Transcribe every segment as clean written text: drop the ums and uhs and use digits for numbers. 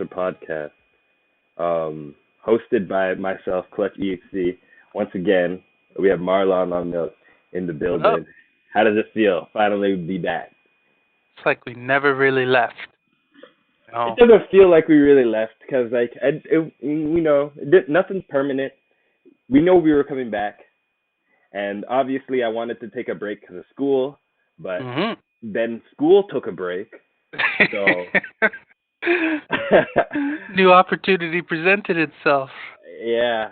Culture podcast, hosted by myself, Clutch EXC. Once again, we have Marlon on in the What up? building. How does it feel? Finally, be back. It's like we never really left. You It know? doesn't feel like we really left because, like, nothing's permanent. We know we were coming back, and obviously, I wanted to take a break because of school, but Mhm. then school took a break. So New opportunity presented itself. yeah,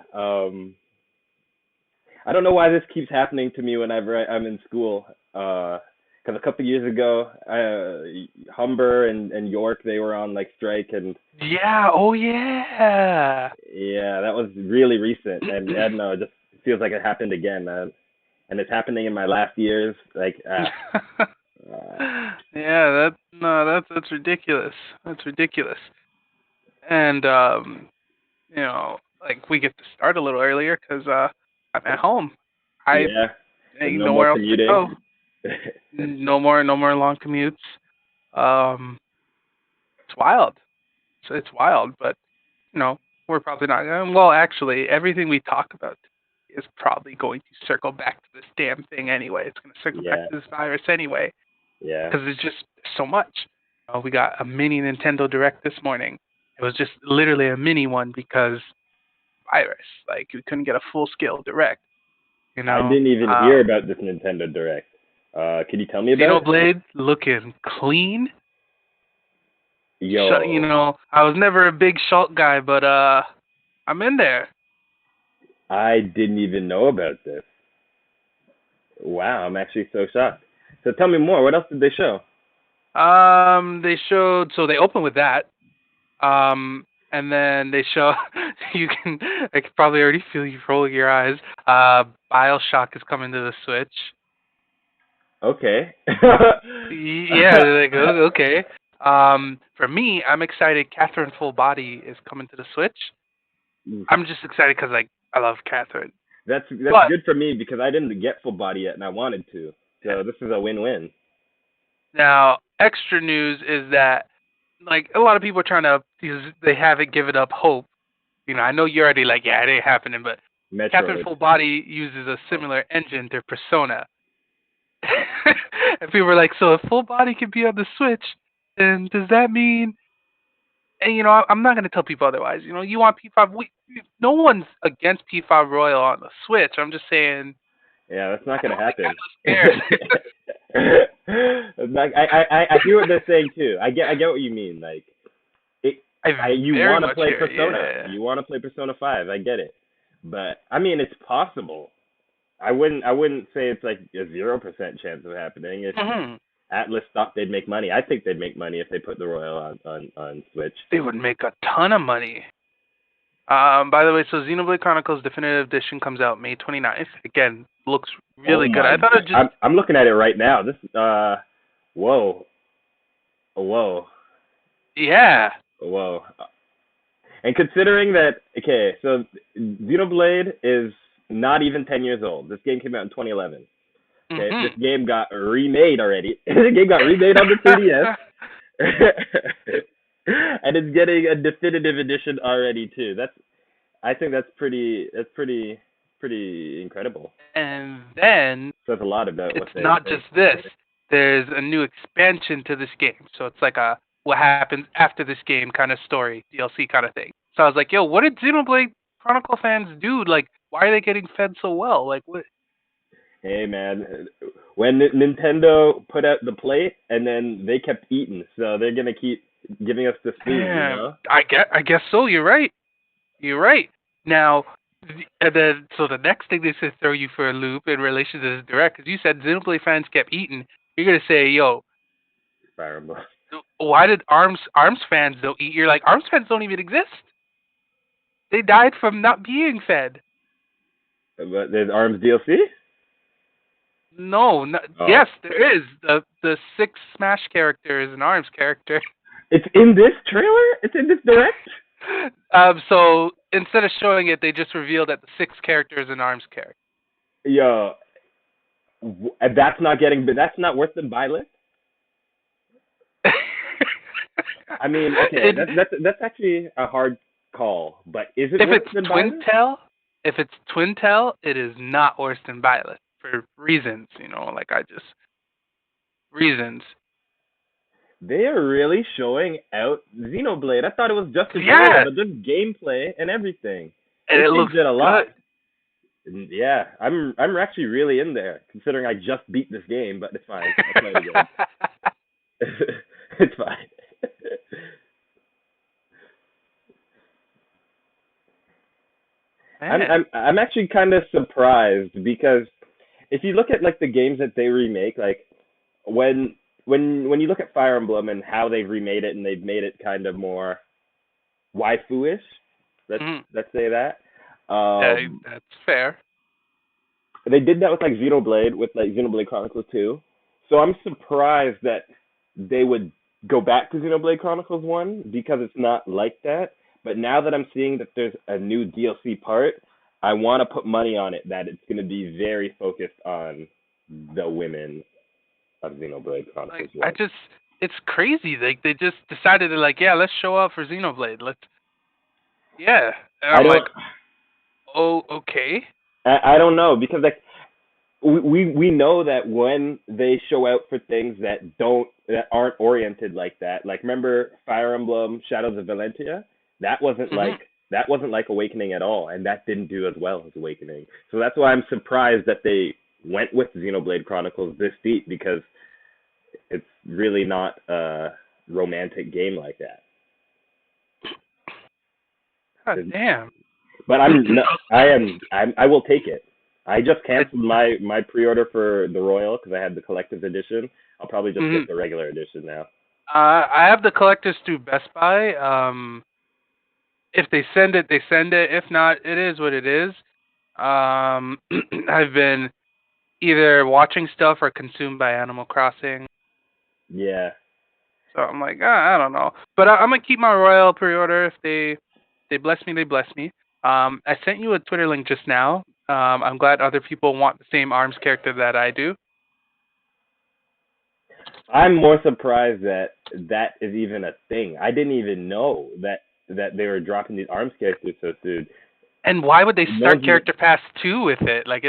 I don't know why this keeps happening to me whenever I'm in school. Because a couple years ago, Humber and York, they were on like strike, and Yeah. Oh yeah. yeah, that was really recent. And I don't know, it just feels like it happened again, and it's happening in my last years. Uh, Yeah. That's ridiculous. That's ridiculous. And like we get to start a little earlier because I'm at home. I yeah, and ain't no more nowhere else to commuting. go. No more long commutes. Um, it's wild. So it's wild, but you know, we're probably not going. Well, actually, everything we talk about is probably going to circle back to this damn thing anyway. It's going to circle back Yeah, to this virus anyway yeah. because it's just so much. We got a mini Nintendo Direct this morning. It was just literally a mini one because virus. Like we couldn't get a full scale Direct. You I know, didn't even hear um, about this Nintendo Direct. Can you tell me about it? Xenoblade looking clean. You Yo, know, I was never a big Shulk guy, but I'm in there. I didn't even know about this. Wow, I'm actually so shocked. So tell me more. What else did they show? They showed so they opened with that. And then they show you can. I could probably already feel you rolling your eyes. Bioshock is coming to the Switch. Okay. Yeah, they're like okay. For me, I'm excited. Catherine Full Body is coming to the Switch. I'm just excited because like I love Catherine. That's But good for me because I didn't get full body yet and I wanted to. So this is a win-win. now, extra news is that like a lot of people are trying to because they haven't given up hope. I know you're already like, yeah, it ain't happening, but Catherine Metroid. Full Body uses a similar engine to Persona. And people were like, so if Full Body can be on the Switch, then does that mean? And I'm not gonna tell people otherwise. You want P5? No one's against P5 Royal on the Switch. I'm just saying, Yeah, that's not I gonna don't think happen. I'm scared. Like, I hear what they're saying too. I get what you mean. Like I you very want to much play hear, Persona. yeah. You want to play Persona 5. I get it. But I mean, it's possible. I wouldn't say it's like a 0% chance of happening. If Hmm. Atlas thought they'd make money, I think they'd make money if they put the Royal on Switch. They would make a ton of money. By the way, so Xenoblade Chronicles Definitive Edition comes out May 29th. Again, looks Oh really good. my I thought god. it just, I'm looking at it right now. This whoa. Whoa. yeah. Whoa. And considering that, okay, so Xenoblade is not even 10 years old. This game came out in 2011. Okay, this Hmm. game got remade already. The game got remade on the 3DS. And it's getting a definitive edition already too. I think that's pretty incredible. And then Says a lot about what it's they not just this. There's a new expansion to this game. So it's like a what happens after this game kind of story, DLC kind of thing. So I was like, yo, what did Xenoblade Chronicle fans do? Like, why are they getting fed so well? Like, what? Hey man, when Nintendo put out the plate and then they kept eating, so they're gonna keep giving us the spoon, you Damn, know? I guess so. You're right. You're right. Now, and then so the next thing they said throw you for a loop in relation to this direct, because you said Xenoblade fans kept eating. You're gonna say, yo, Fire Emblem. why did Arms fans don't eat? You're like, Arms fans don't even exist. They died from not being fed. But there's Arms DLC. No, no Oh, yes, there is the six Smash character is an Arms character. it's in this trailer. It's in this direct. So instead of showing it, they just revealed that the six character is an Arms character. Yo, that's not getting. That's not worth the buy list. I mean, okay, And that's actually a hard call, but is it if worse it's than twin Violet? tail, if it's twin tail, it is not worse than Violet for reasons, like I just reasons. They are really showing out Xenoblade. I thought it was just tutorial, Yeah, but just gameplay and everything. and They it looks changed it a lot. good. And yeah, I'm actually really in there, considering I just beat this game, but it's fine. I'll play it again. It's fine. I'm Man. I'm I'm actually kind of surprised because if you look at like the games that they remake, like when when you look at Fire Emblem and how they've remade it and they've made it kind of more waifu-ish, let's Mhm. let's say that. Yeah, Um, that's fair. they did that with like Xenoblade with like Xenoblade Chronicles 2. So I'm surprised that they would go back to Xenoblade Chronicles 1 because it's not like that. But now that I'm seeing that there's a new DLC part, I want to put money on it that it's going to be very focused on the women of Xenoblade Like Chronicles I 1. just, it's crazy. Like they just decided to like, yeah, let's show up for Xenoblade. Yeah. And I I'm don't like, oh, okay. I don't know because like we know that when they show out for things that aren't oriented like that, like remember Fire Emblem Shadows of Valentia, that wasn't Hmm. like that wasn't like Awakening at all, and that didn't do as well as Awakening. So that's why I'm surprised that they went with Xenoblade Chronicles this deep because it's really not a romantic game like that. God damn. But I'm no, I will take it. I just I, canceled my pre-order for the Royal because I had the collector's edition. I'll probably just mhm. get the regular edition now. I have the collectors through Best Buy. If they send it, they send it. If not, it is what it is. I've been either watching stuff or consumed by Animal Crossing. Yeah, So I'm like, I don't know. But I'm gonna keep my Royal pre-order. If they bless me, they bless me. I sent you a Twitter link just now. I'm glad other people want the same Arms character that I do. I'm more surprised that that is even a thing. I didn't even know that they were dropping these arms characters so soon. And why would they No start one's even Character Pass 2 with it? Like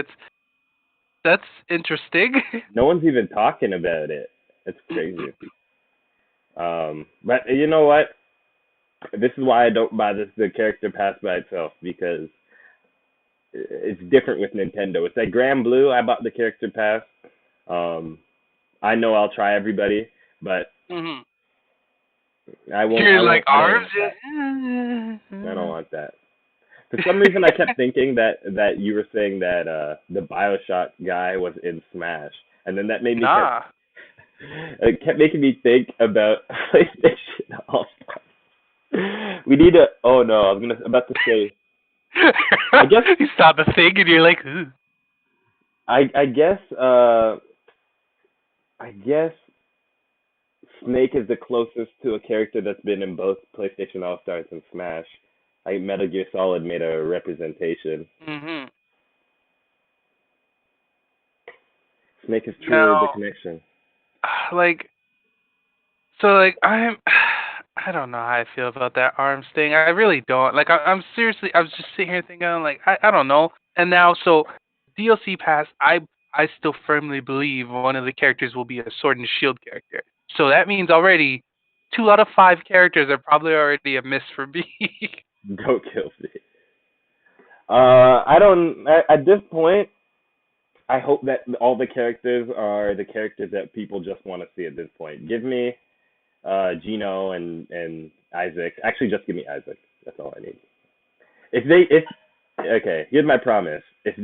that's interesting. no one's even talking about it. It's crazy. But you know what? This is why I don't buy the character pass by itself because it's different with Nintendo. It's like Grand Blue. I bought the character pass. Um, I know I'll try everybody, but Hmm. I won't. You're I like won't. I don't Arms. want that. I don't want that. For some reason, I kept thinking that you were saying that the BioShock guy was in Smash, and then that made me kept Nah. it kept making me think about PlayStation All Stars. We need to. Oh no, I was about to say. I guess You stop a thing and you're like, ooh. I guess I guess Snake is the closest to a character that's been in both PlayStation All Stars and Smash. Metal Gear Solid made a representation. Hmm. Snake is truly the Now, connection. like, so like I don't know how I feel about that Arms thing. I really don't. Like, I'm seriously. I was just sitting here thinking, like, I don't know. And now, so DLC pass, I still firmly believe one of the characters will be a Sword and Shield character. So that means already 2 out of 5 characters are probably already a miss for me. Don't kill me. I don't. At this point, I hope that all the characters are the characters that people just want to see at this point. Give me Gino and Isaac. Actually, just give me Isaac. That's all I need. If okay, here's my promise. If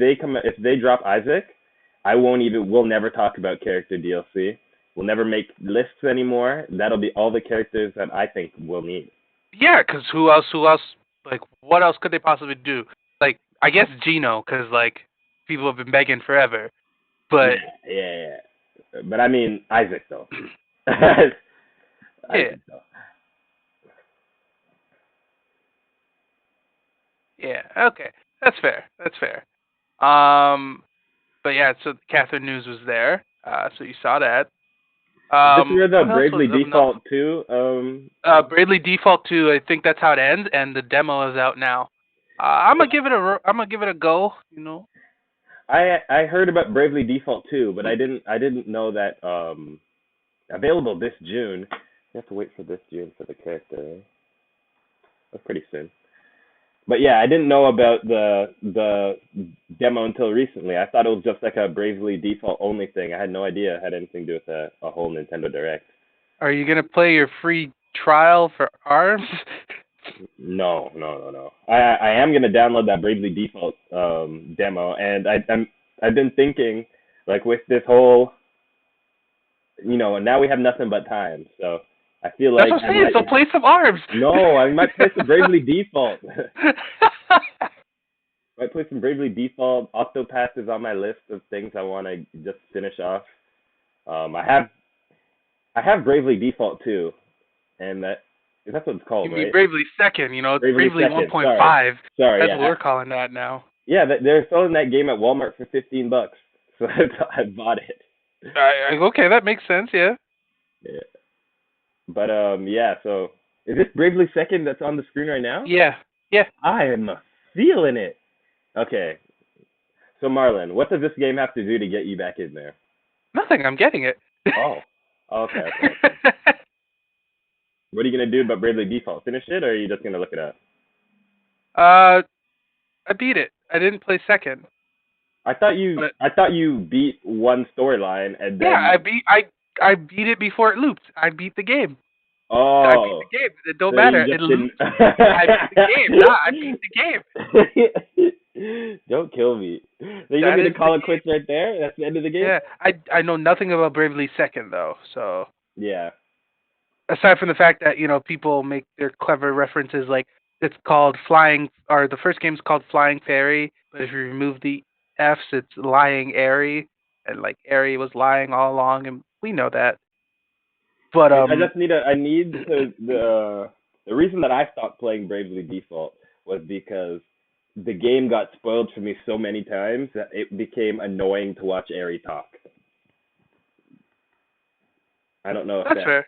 they drop Isaac, I won't even. We'll never talk about character DLC. We'll never make lists anymore. That'll be all the characters that I think we'll need. Yeah, because who else? Who else? Like, what else could they possibly do? Like, I guess Gino, because like people have been begging forever. Yeah, But yeah, yeah. But I mean Isaac though. yeah, Isaac though. yeah, okay, that's fair. That's fair. Um, but yeah, so Catherine News was there. So you saw that. Is this where the What else Bravely was of note? Default 2? Bravely Default 2, I think that's how it ends, and the demo is out now. I'm gonna give it a go. I heard about Bravely Default 2, but I didn't know that available this June. You have to wait for this June for the character. That's pretty soon. But yeah, I didn't know about the demo until recently. I thought it was just like a Bravely Default only thing. I had no idea it had anything to do with a whole Nintendo Direct. Are you gonna play your free trial for ARMS? No, no, no, no. I am gonna download that Bravely Default demo, and I've been thinking like with this whole, now we have nothing but time, so I feel That's like what I'm I saying. So might. play some ARMS. No, I might play some Bravely Default. Might play some Bravely Default. Octopath is on my list of things I want to just finish off. I have Bravely Default too, and that's what it's You called, mean right? Bravely Second? It's Bravely Bravely Second. 1.5. Sorry, That's what yeah. we're calling that now. Yeah, they're selling that game at Walmart for $15, so I bought it. Okay, that makes sense. Yeah. Yeah. But yeah. So is this Bravely Second that's on the screen right now? Yeah. Yeah. I am feeling it. Okay. So Marlon, what does this game have to do to get you back in there? Nothing. I'm getting it. Oh. Okay. What are you gonna do about Bravely Default? Finish it, or are you just gonna look it up? I beat it. I didn't play second. I thought you But I thought you beat one storyline and yeah, then. I beat it before it looped. I beat the game. I beat Oh. the game. It don't So you matter. just It didn't. looped. I beat the game. Nah, I beat the game. Don't kill me. So you want That me to is call the it quits right there? That's the end of the game? Yeah. I know nothing about Bravely Second though. So Yeah. aside from the fact that people make their clever references, like it's called Flying, or the first game's called Flying Fairy, but if you remove the F's, it's Lying Airy, and like Airy was lying all along, and we know that. But I need to the reason that I stopped playing Bravely Default was because the game got spoiled for me so many times that it became annoying to watch Eri talk. I don't know if that's that fair.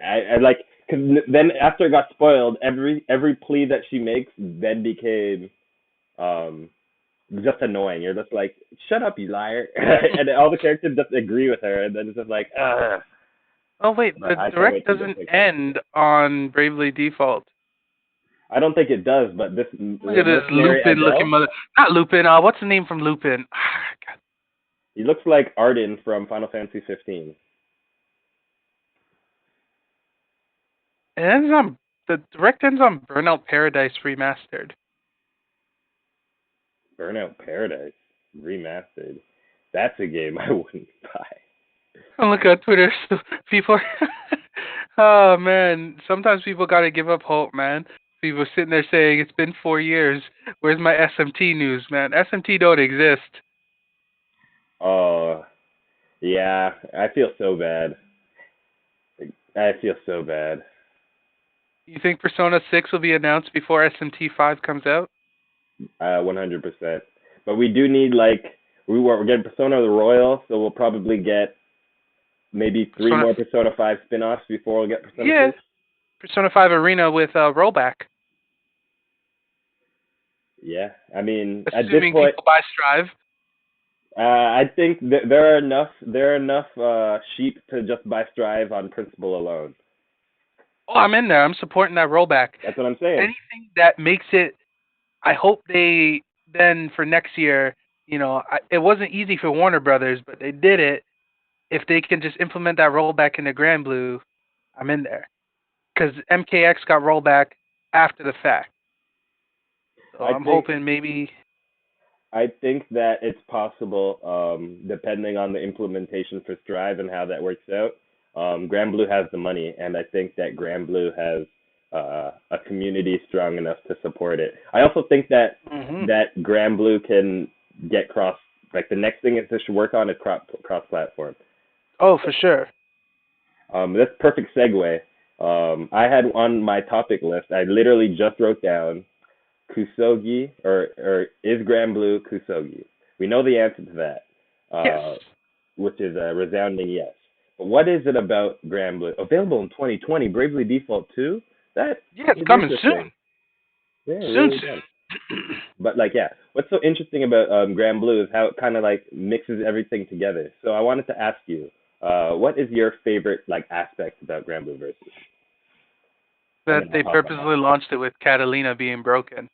I like, cause then after it got spoiled, every plea that she makes then became um just annoying. You're just like, shut up, you liar, and all the characters just agree with her, and then it's just like, ugh. Oh wait, But the I can't direct wait to get doesn't fixed. end on Bravely Default. I don't think it does, but this Look at this mercenary Lupin looking Adele, mother. Not Lupin. What's the name from Lupin? God. he looks like Arden from Final Fantasy 15. It ends on the direct ends on Burnout Paradise Remastered. Burnout Paradise remastered. That's a game I wouldn't buy. Oh, look at Twitter. People. Oh man, sometimes people gotta give up hope, man. People sitting there saying it's been 4 years. Where's my SMT news, man? SMT don't exist. Oh, yeah, I feel so bad. I feel so bad. You think Persona 6 will be announced before SMT 5 comes out? 100%. But we do need we're getting Persona the Royal, so we'll probably get maybe three Persona. more Persona 5 spin-offs before we'll get Persona Yeah, 6. Persona 5 Arena with rollback. Yeah, I mean, at this Assuming point, people buy Strive. I think that there are enough sheep to just buy Strive on principle alone. Oh, I'm in there. I'm supporting that rollback. That's what I'm saying. Anything that makes it. I hope they then for next year. It wasn't easy for Warner Brothers, but they did it. If they can just implement that rollback into Grand Blue, I'm in there. Because MKX got rollback after the fact. So I'm hoping maybe. I think that it's possible, depending on the implementation for Strive and how that works out. Grand Blue has the money, and I think that Grand Blue has a community strong enough to support it. I also think that that Grand Blue can get cross. Like the next thing it should work on is cross-platform. Oh, for sure. That's perfect segue. I had on my topic list. I literally just wrote down Kusogi or is Grand Blue Kusogi? We know the answer to that, Yes. which is a resounding yes. What is it about Granblue? Available in 2020, Bravely Default 2? That Yeah, it's is coming interesting. soon. Yeah, it Soon, really does. soon. But like, yeah, what's so interesting about Granblue is how it kind of like mixes everything together. So I wanted to ask you, what is your favorite like aspect about Granblue Versus? And That then I'll they hop on that. purposely launched it with Catalina being broken.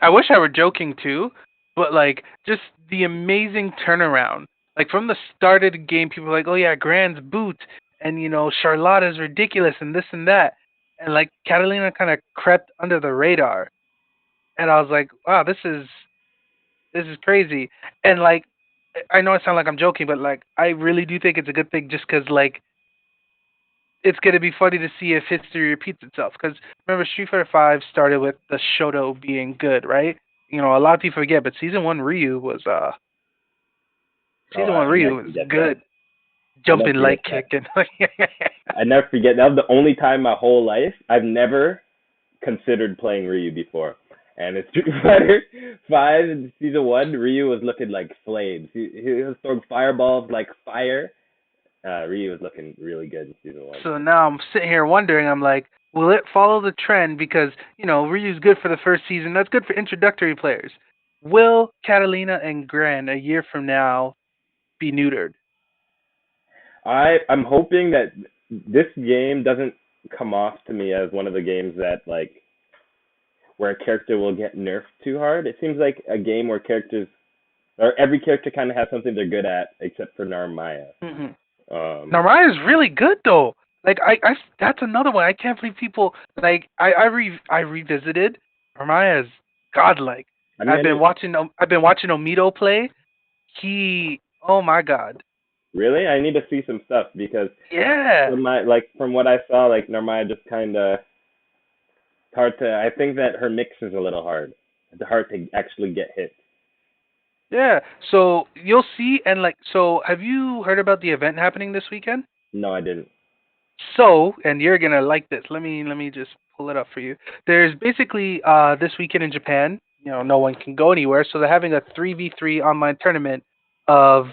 I wish I were joking too, but like just the amazing turnaround. Like from the start of the game, people were like, "Oh yeah, Grand's boot," and Charlotta's ridiculous and this and that, and like Catalina kind of crept under the radar, and I was like, "Wow, this is crazy." And like, I know I sound like I'm joking, but like I really do think it's a good thing, just because like it's gonna be funny to see if history repeats itself. Because remember, Street Fighter Five started with the Shoto being good, right? A lot of people forget, but Oh, season one I never Ryu was forget that. good, I never jumping forget light that. kick and I never forget. That was the only time in my whole life I've never considered playing Ryu before. And in Street Fighter Five in season one, Ryu was looking like flames. He was throwing fireballs like fire. Ryu was looking really good in season one. So now I'm sitting here wondering. I'm like, will it follow the trend? Because Ryu's good for the first season. That's good for introductory players. Will Catalina and Gran a year from now be neutered? I'm hoping that this game doesn't come off to me as one of the games that like where a character will get nerfed too hard. It seems like a game where characters or every character kind of has something they're good at except for Narmaya. Mm-hmm. Um, Naraya's really good though. Like that's another one. I can't believe people like I revisited Naraya's godlike. I mean, I've been watching Omito play. Oh my god. really, I need to see some stuff because Yeah. from what I saw, like Narmaya just kind of hard to. I think that her mix is a little hard. It's hard to actually get hit. Yeah. So you'll see and like so have you heard about the event happening this weekend? No, I didn't. So, and you're gonna like this. Let me just pull it up for you. There's basically this weekend in Japan. No one can go anywhere, so they're having a 3v3 online tournament of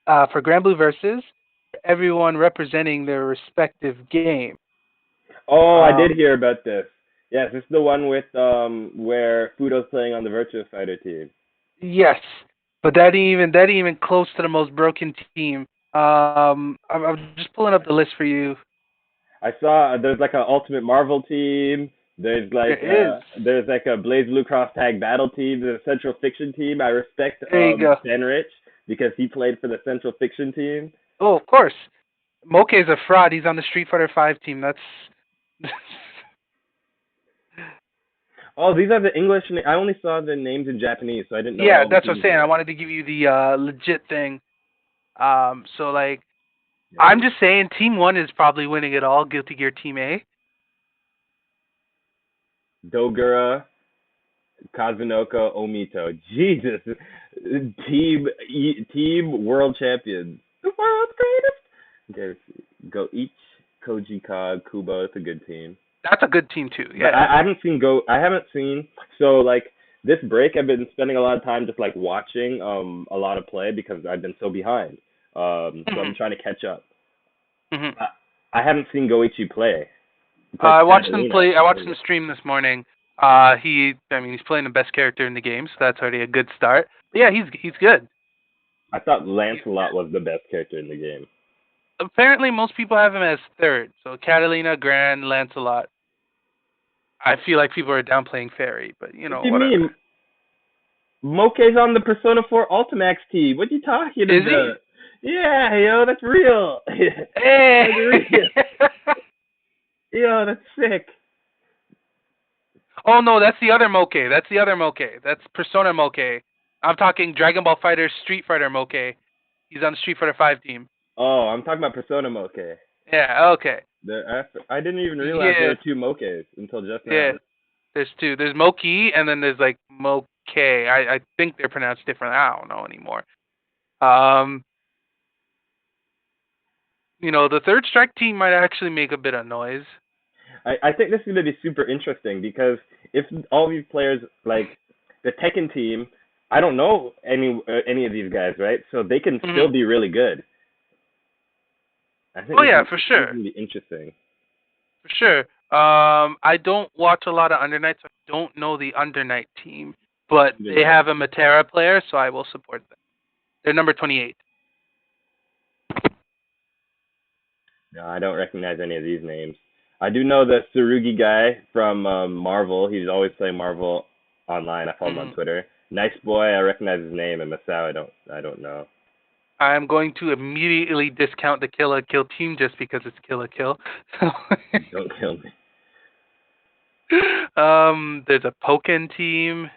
for Granblue versus everyone representing their respective game. Oh, I did Um, hear about this. Yes, this is the one with where Fudo's playing on the Virtua Fighter team. yes, but that ain't even close to the most broken team. I'm just pulling up the list for you. I saw there's like an Ultimate Marvel team. There is. There's like a Blaze Blue Cross Tag Battle team. There's a Central Fiction team. I respect There you go. Benrich because he played for the Central Fiction team. Oh, of course. Moke is a fraud. He's on the Street Fighter 5 team. That's Oh, these are the English. I only saw the names in Japanese, so I didn't know yeah, all the that's what I'm teams saying. I were. wanted to give you the legit thing. So like, Yeah. I'm just saying, Team One is probably winning it all. Guilty Gear Team A. Dogura, Kazunoko, Omito. Jesus, team world champions, the world's greatest. Okay, go each Koji Kag Kubo. It's a good team. That's a good team too. But Yeah. I haven't seen Go. I haven't seen so like this break. I've been spending a lot of time just like watching a lot of play because I've been so behind. So hmm I'm trying to catch up. hmm I haven't seen Goichi play. He plays I watched him Catalina. play. I watched him stream this morning. He's playing the best character in the game, so that's already a good start. But yeah, he's good. I thought Lancelot was the best character in the game. Apparently, most people have him as third. So Catalina, Gran, Lancelot. I feel like people are downplaying Fairy, but What do you whatever. mean? Moke's on the Persona 4 Ultimax team. What are you talking Is about? Yeah, yo, that's real. he? Hey. That's real. Yo, that's sick. Oh no, that's the other Moke. That's the other Moke. That's Persona Moke. I'm talking Dragon Ball Fighter Street Fighter Moke. He's on the Street Fighter 5 team. Oh, I'm talking about Persona Moke. Yeah, okay. I didn't even realize there Yeah, were two Mokes until just yeah. now. There's two. There's Moki and then there's like Moke. I think they're pronounced different. I don't know anymore. Um, the third strike team might actually make a bit of noise. I think this is going to be super interesting because if all these players, like the Tekken team, I don't know any of these guys, right? So they can hmm still be really good. I think Oh yeah, this for is sure, gonna be interesting. for sure. I don't watch a lot of Undernight, so I don't know the Undernight team, but they Yeah. have a Matera player, so I will support them. They're number 28. No, I don't recognize any of these names. I do know the Tsurugi guy from Marvel. He's always playing Marvel online. I follow him on Mhm. Twitter. Nice boy. I recognize his name, and Masao, I don't know. I'm going to immediately discount the Kill la Kill team just because it's Kill la Kill. So, Don't kill me. there's a Pokken team.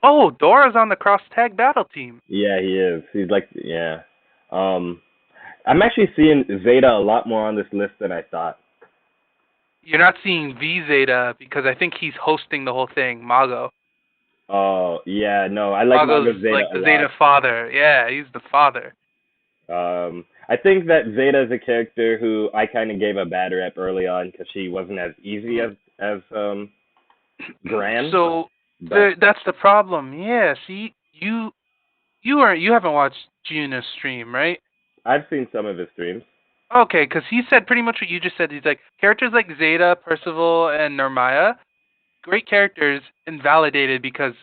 Oh, Dora's on the cross tag battle team. Yeah, he is. He's like, yeah. Um, I'm actually seeing Zeta a lot more on this list than I thought. You're not seeing V Zeta because I think he's hosting the whole thing, Mago. Oh, yeah, no, I like Mago's Manga Zeta like a the lot. Zeta father. Yeah, he's the father. I think that Zeta is a character who I kind of gave a bad rep early on because she wasn't as easy as Gran, So but that's the problem. Yeah, see, you haven't watched Gina's stream, right? I've seen some of his streams. Okay, because he said pretty much what you just said. He's like characters like Zeta, Percival, and Nermaya, great characters, invalidated because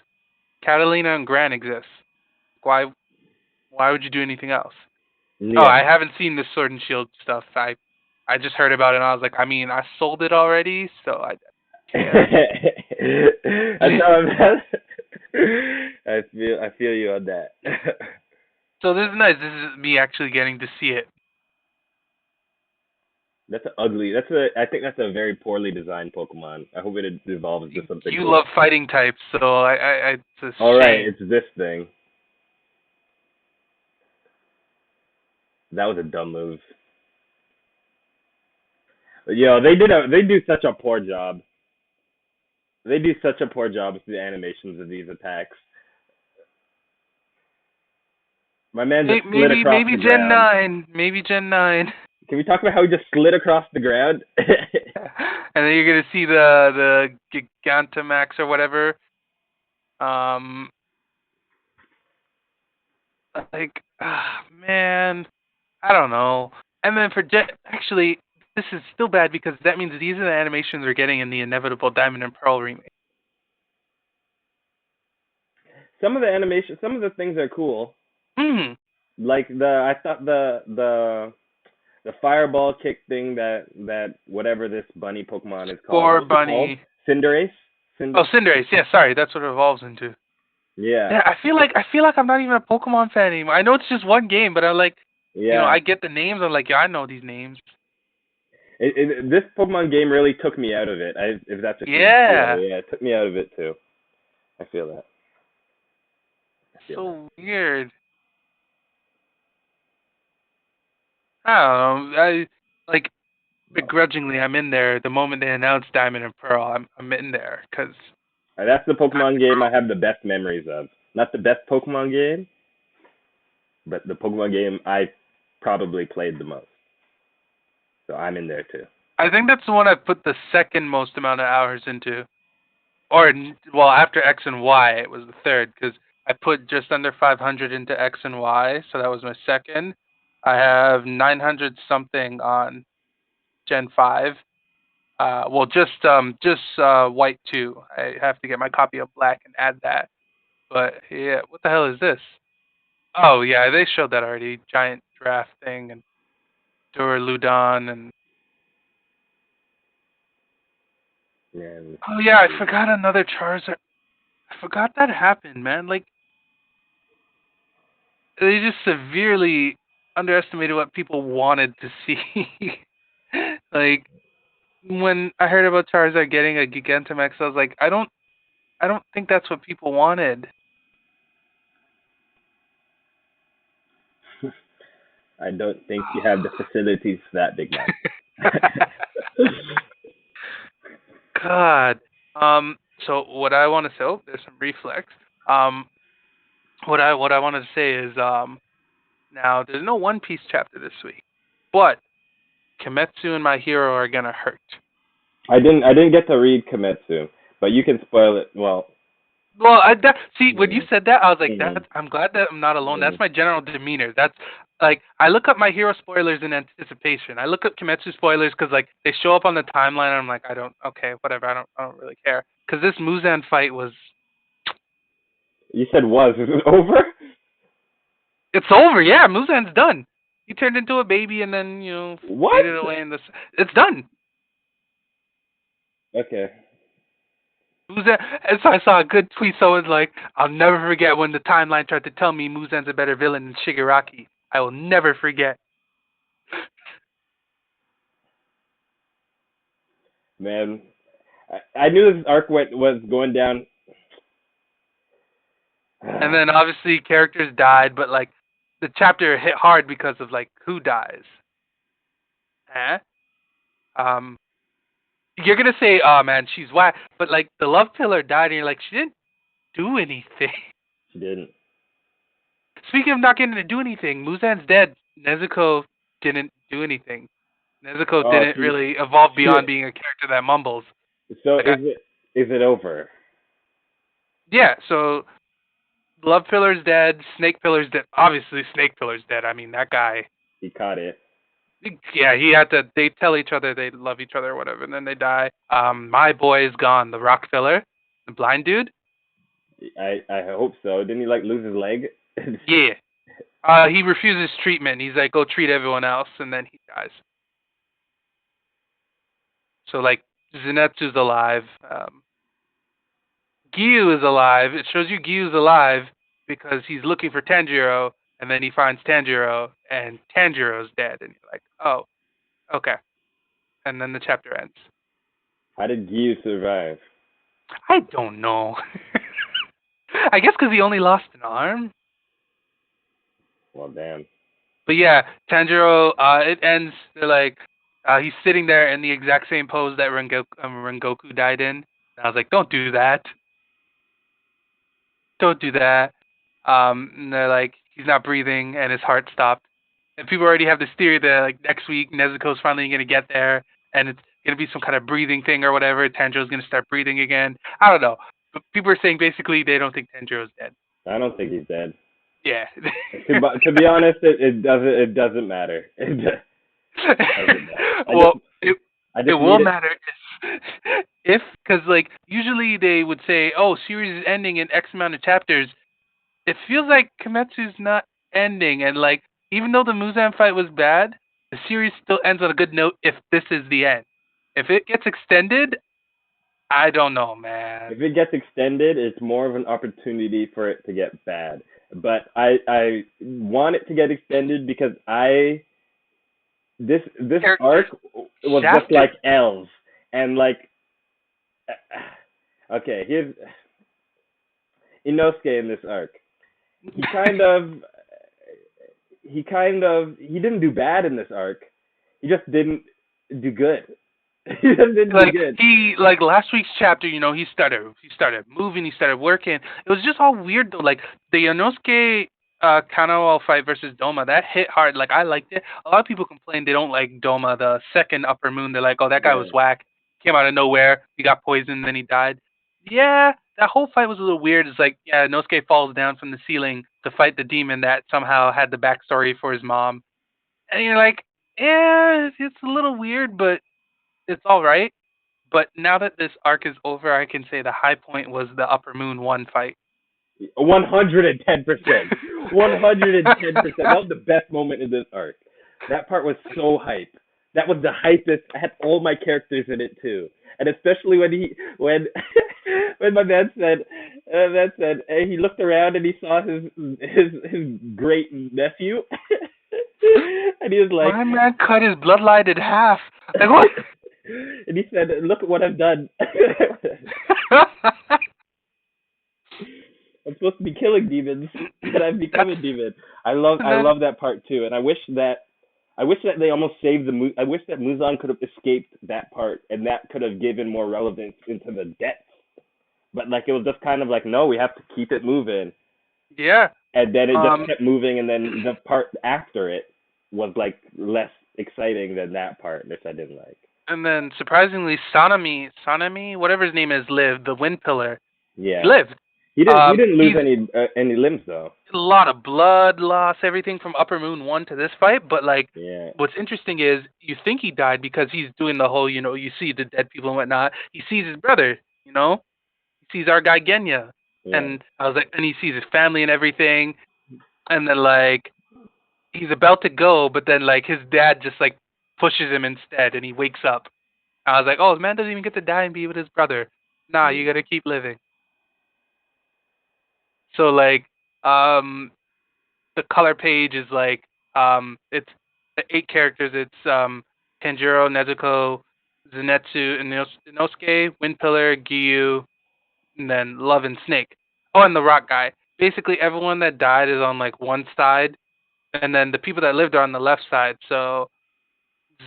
Catalina and Gran exist. Why? Why would you do anything else? Oh, Yeah. I haven't seen the Sword and Shield stuff. I just heard about it and I was like, I mean, I sold it already, so I don't care. That's how I'm. I feel you on that. So this is nice. This is me actually getting to see it. That's a ugly. I think that's a very poorly designed Pokemon. I hope it evolves to something You cool. love fighting types, so it's a All right, shame. it's this thing. That was a dumb move. But, yo, they do such a poor job. They do such a poor job with the animations of these attacks. My man just slid across Maybe the Gen ground. 9, maybe Gen 9. Can we talk about how he just slid across the ground? And then you're gonna see the Gigantamax or whatever. Um, man, I don't know. And then for actually, this is still bad because that means these are the animations we're getting in the inevitable Diamond and Pearl remake. Some of the animation, some of the things are cool. Hmm. Like I thought the fireball kick thing that whatever this bunny Pokemon is called. Score What's it called? Bunny. Cinderace. Oh, Cinderace. Yeah, sorry, that's what it evolves into. Yeah. Yeah, I feel like I'm not even a Pokemon fan anymore. I know it's just one game, but I'm like, Yeah. I get the names. I'm like, yeah, I know these names. This Pokemon game really took me out of it. If that's what you Yeah. feel, yeah, it took me out of it too. I feel that. So weird. I don't know. I like begrudgingly, I'm in there. The moment they announced Diamond and Pearl, I'm in there because That's the Pokemon game I have the best memories of. Not the best Pokemon game, but the Pokemon game I probably played the most. So I'm in there too. I think that's the one I put the second most amount of hours into. Or well, after X and Y, it was the third because I put just under 500 into X and Y, so that was my second. I have 900 something on Gen 5. Well, just White 2. I have to get my copy of Black and add that. But yeah, what the hell is this? Oh yeah, they showed that already. Giant giraffe thing and Duraludon and And oh yeah, I forgot another Charizard. I forgot that happened, man. Like they just severely underestimated what people wanted to see. Like when I heard about Charizard getting a Gigantamax, I was like, I don't think that's what people wanted. I don't think you have the facilities for that, big man. God. So what I want to say, oh, there's some reflex. What I wanted to say is, now there's no One Piece chapter this week, but Kimetsu and My Hero are gonna hurt. I didn't get to read Kimetsu, but you can spoil it. Well, Well, see, when you said that, I was like, Mhm. I'm glad that I'm not alone. That's Mhm. my general demeanor. That's like, I look up My Hero spoilers in anticipation. I look up Kimetsu spoilers because like they show up on the timeline. And I'm like, okay, whatever. I don't really care. Because this Muzan fight was, You said was. Is it over? it's over. Yeah, Muzan's done. He turned into a baby and then What? faded away in this. It's done. Okay. Muzan. And so I saw a good tweet. Someone's like, I'll never forget when the timeline tried to tell me Muzan's a better villain than Shigaraki. I will never forget. Man, I knew this arc was going down. And then obviously characters died, but like the chapter hit hard because of like who dies. Huh? Um, you're gonna say, "Oh man, she's whack," but like the love pillar died, and you're like, she didn't do anything. She didn't. Speaking of not getting to do anything, Muzan's dead. Nezuko didn't do anything. Nezuko Oh, didn't really evolve she. beyond being a character that mumbles. So Like, is it over? yeah. So love pillar's dead. Snake pillar's dead. Obviously, snake pillar's dead. I mean, that guy. He caught it. Yeah, he had to. They tell each other they love each other or whatever, and then they die. My boy is gone. The rock filler, the blind dude. I hope so. Didn't he like lose his leg? Yeah. He refuses treatment. He's like, go treat everyone else, and then he dies. So like, Zenitsu's alive. Giyu is alive. It shows you Giyu's alive because he's looking for Tanjiro, and then he finds Tanjiro, and Tanjiro's dead, and you're like, oh, okay. And then the chapter ends. How did Giyu survive? I don't know. I guess because he only lost an arm. Well, damn. But yeah, Tanjiro, it ends, they're like, he's sitting there in the exact same pose that Rengoku died in. And I was like, don't do that. Don't do that. And they're like, he's not breathing and his heart stopped. And people already have this theory that like next week Nezuko's finally going to get there and it's going to be some kind of breathing thing or whatever. Tanjiro's going to start breathing again. I don't know. But people are saying basically they don't think Tanjiro's dead. I don't think he's dead. Yeah. To be honest, it doesn't matter. It doesn't matter. Well, it will matter if because like usually they would say, oh, series is ending in X amount of chapters. It feels like Kimetsu's not ending, and like even though the Muzan fight was bad, the series still ends on a good note if this is the end. If it gets extended, I don't know, man. If it gets extended, it's more of an opportunity for it to get bad. But I want it to get extended because this arc was just like elves and like okay, here's Inosuke in this arc. He didn't do bad in this arc. He just didn't do good. He just didn't do good. He like last week's chapter, he started moving, he started working. It was just all weird though. Like the Inosuke Kanawal fight versus Doma, that hit hard. Like I liked it. A lot of people complain they don't like Doma, the second Upper Moon. They're like, oh, that guy was whack. Came out of nowhere. He got poisoned, then he died. Yeah, that whole fight was a little weird. It's like, yeah, Inosuke falls down from the ceiling to fight the demon that somehow had the backstory for his mom. And you're like, yeah, it's a little weird, but it's all right. But now that this arc is over, I can say the high point was the Upper Moon 1 fight. 110%. 110%. That was the best moment in this arc. That part was so hype. That was the hypest. I had all my characters in it too, and especially when my man said, and he looked around and he saw his great nephew, and he was like, my man cut his bloodline in half. Like what? And he said, "Look at what I've done." I'm supposed to be killing demons, but I've become a demon. I love that part too, and I wish that they almost saved I wish that Muzan could have escaped that part, and that could have given more relevance into the depths. But like it was just kind of like, no, we have to keep it moving. Yeah. And then it just kept moving, and then the part after it was like less exciting than that part, which I didn't like. And then surprisingly, Sanemi, whatever his name is, lived. The Wind Pillar. Yeah. He lived. He didn't lose He's any limbs though. a lot of blood loss, everything from Upper Moon 1 to this fight, but like Yeah. what's interesting is you think he died because he's doing the whole, you see the dead people and whatnot. He sees his brother, he sees our guy Genya. Yeah. And I was like, and he sees his family and everything, and then like he's about to go, but then like his dad just like pushes him instead and he wakes up. I was like, oh, the man doesn't even get to die and be with his brother. Nah, you gotta keep living. So like, the color page is like, it's the 8 characters. It's Tanjiro, Nezuko, Zenitsu, Inosuke, Windpillar, Giyu, and then Love and Snake. Oh, and the Rock guy. Basically, everyone that died is on like one side, and then the people that lived are on the left side. So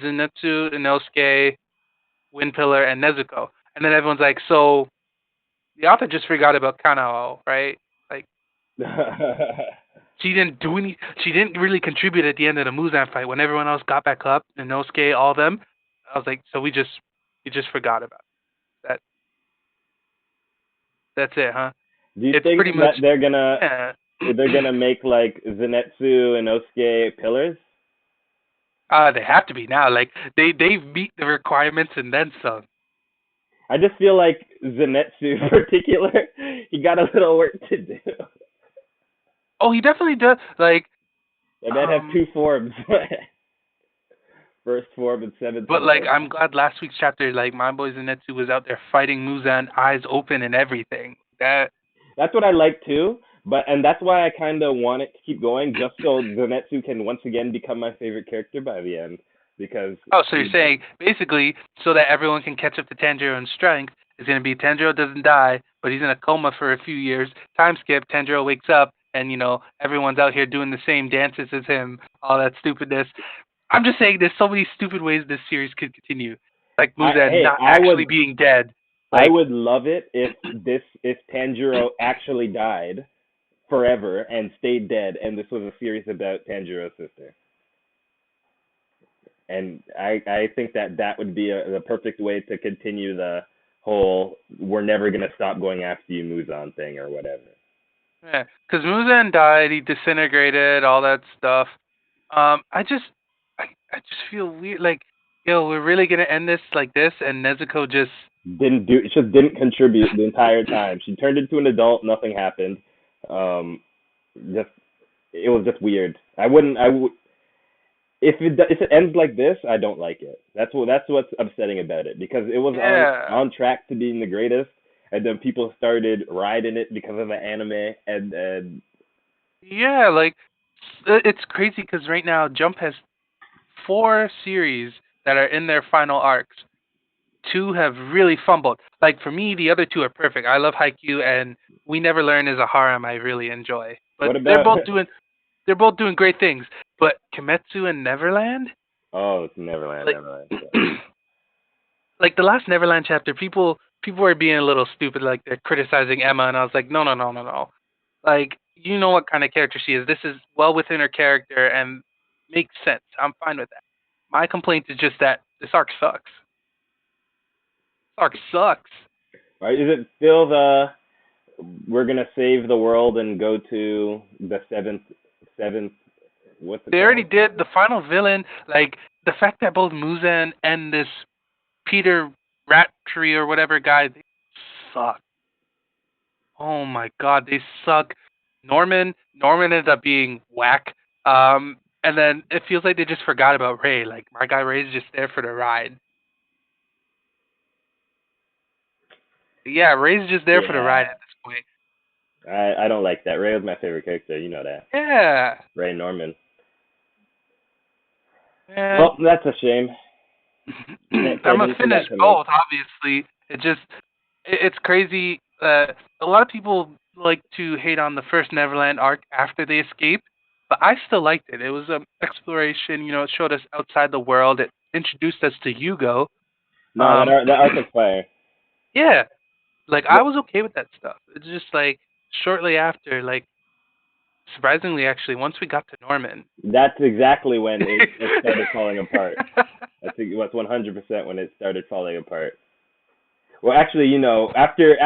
Zenitsu, Inosuke, Windpillar, and Nezuko. And then everyone's like, so the author just forgot about Kanao, right? Like she didn't do any. She didn't really contribute at the end of the Muzan fight when everyone else got back up. Inosuke, all them. I was like, so we just forgot about that. That's it, huh? Do you It's think pretty that much. they're gonna Yeah. they're gonna make like Zenitsu and Osuke pillars? They have to be now. Like they meet the requirements and then some. I just feel like Zenitsu in particular, he got a little work to do. Oh, he definitely does. Like, They might have two forms. First form and seventh but form. like, I'm glad last week's chapter, like, my boy Zenitsu was out there fighting Muzan, eyes open and everything. That's what I like too, and that's why I kind of want it to keep going, just so Zenitsu can once again become my favorite character by the end. Because Oh, so you're saying basically so that everyone can catch up to Tanjiro in strength is going to be Tanjiro doesn't die, but he's in a coma for a few years. Time skip, Tanjiro wakes up, and everyone's out here doing the same dances as him. All that stupidness. I'm just saying, there's so many stupid ways this series could continue, like Muzan not actually being dead. I would love it if Tanjiro actually died forever and stayed dead, and this was a series about Tanjiro's sister. And I think that would be the perfect way to continue the whole "we're never gonna stop going after you" Muzan thing or whatever. Yeah, because Muzan died, he disintegrated, all that stuff. I just feel weird. Like, yo, we're really gonna end this like this, and Nezuko just didn't contribute the entire time. She turned into an adult, nothing happened. Just it was just weird. I would if it ends like this, I don't like it. That's what's upsetting about it, because it was on track to being the greatest, and then people started riding it because of the anime, and yeah, like it's crazy because right now Jump has 4 series that are in their final arcs. 2 have really fumbled. Like for me, the other 2 are perfect. I love Haikyuu, and We Never Learn is a harem I really enjoy. But what about they're both doing great things. But Kimetsu and Neverland? Oh, it's Neverland, like, Neverland. Like the last Neverland chapter, people were being a little stupid, like they're criticizing Emma, and I was like, no. Like, you know what kind of character she is. This is well within her character and makes sense. I'm fine with that. My complaint is just that this arc sucks. This arc sucks. Right? Is it still we're gonna save the world and go to the seventh? What's it They called? already did the final villain. Like the fact that both Muzan and this Peter Rattree or whatever guy, they suck. Oh my god, they suck. Norman ended up being whack. And then it feels like they just forgot about Ray. Like my guy Ray's just there for the ride. Yeah, Ray's just there for the ride at this point. I don't like that. Ray was my favorite character. You know that. Yeah. Ray Norman. Yeah. Well, that's a shame. I'm gonna finish both. Obviously, it's crazy. A lot of people like to hate on the first Neverland arc after they escape, but I still liked it. It was an exploration. It showed us outside the world. It introduced us to Yugo. No, that arc was fire. Yeah, like I was okay with that stuff. It's just like shortly after, like surprisingly, actually, once we got to Norman. That's exactly when it started falling apart. I think it was 100% when it started falling apart. Well, actually, after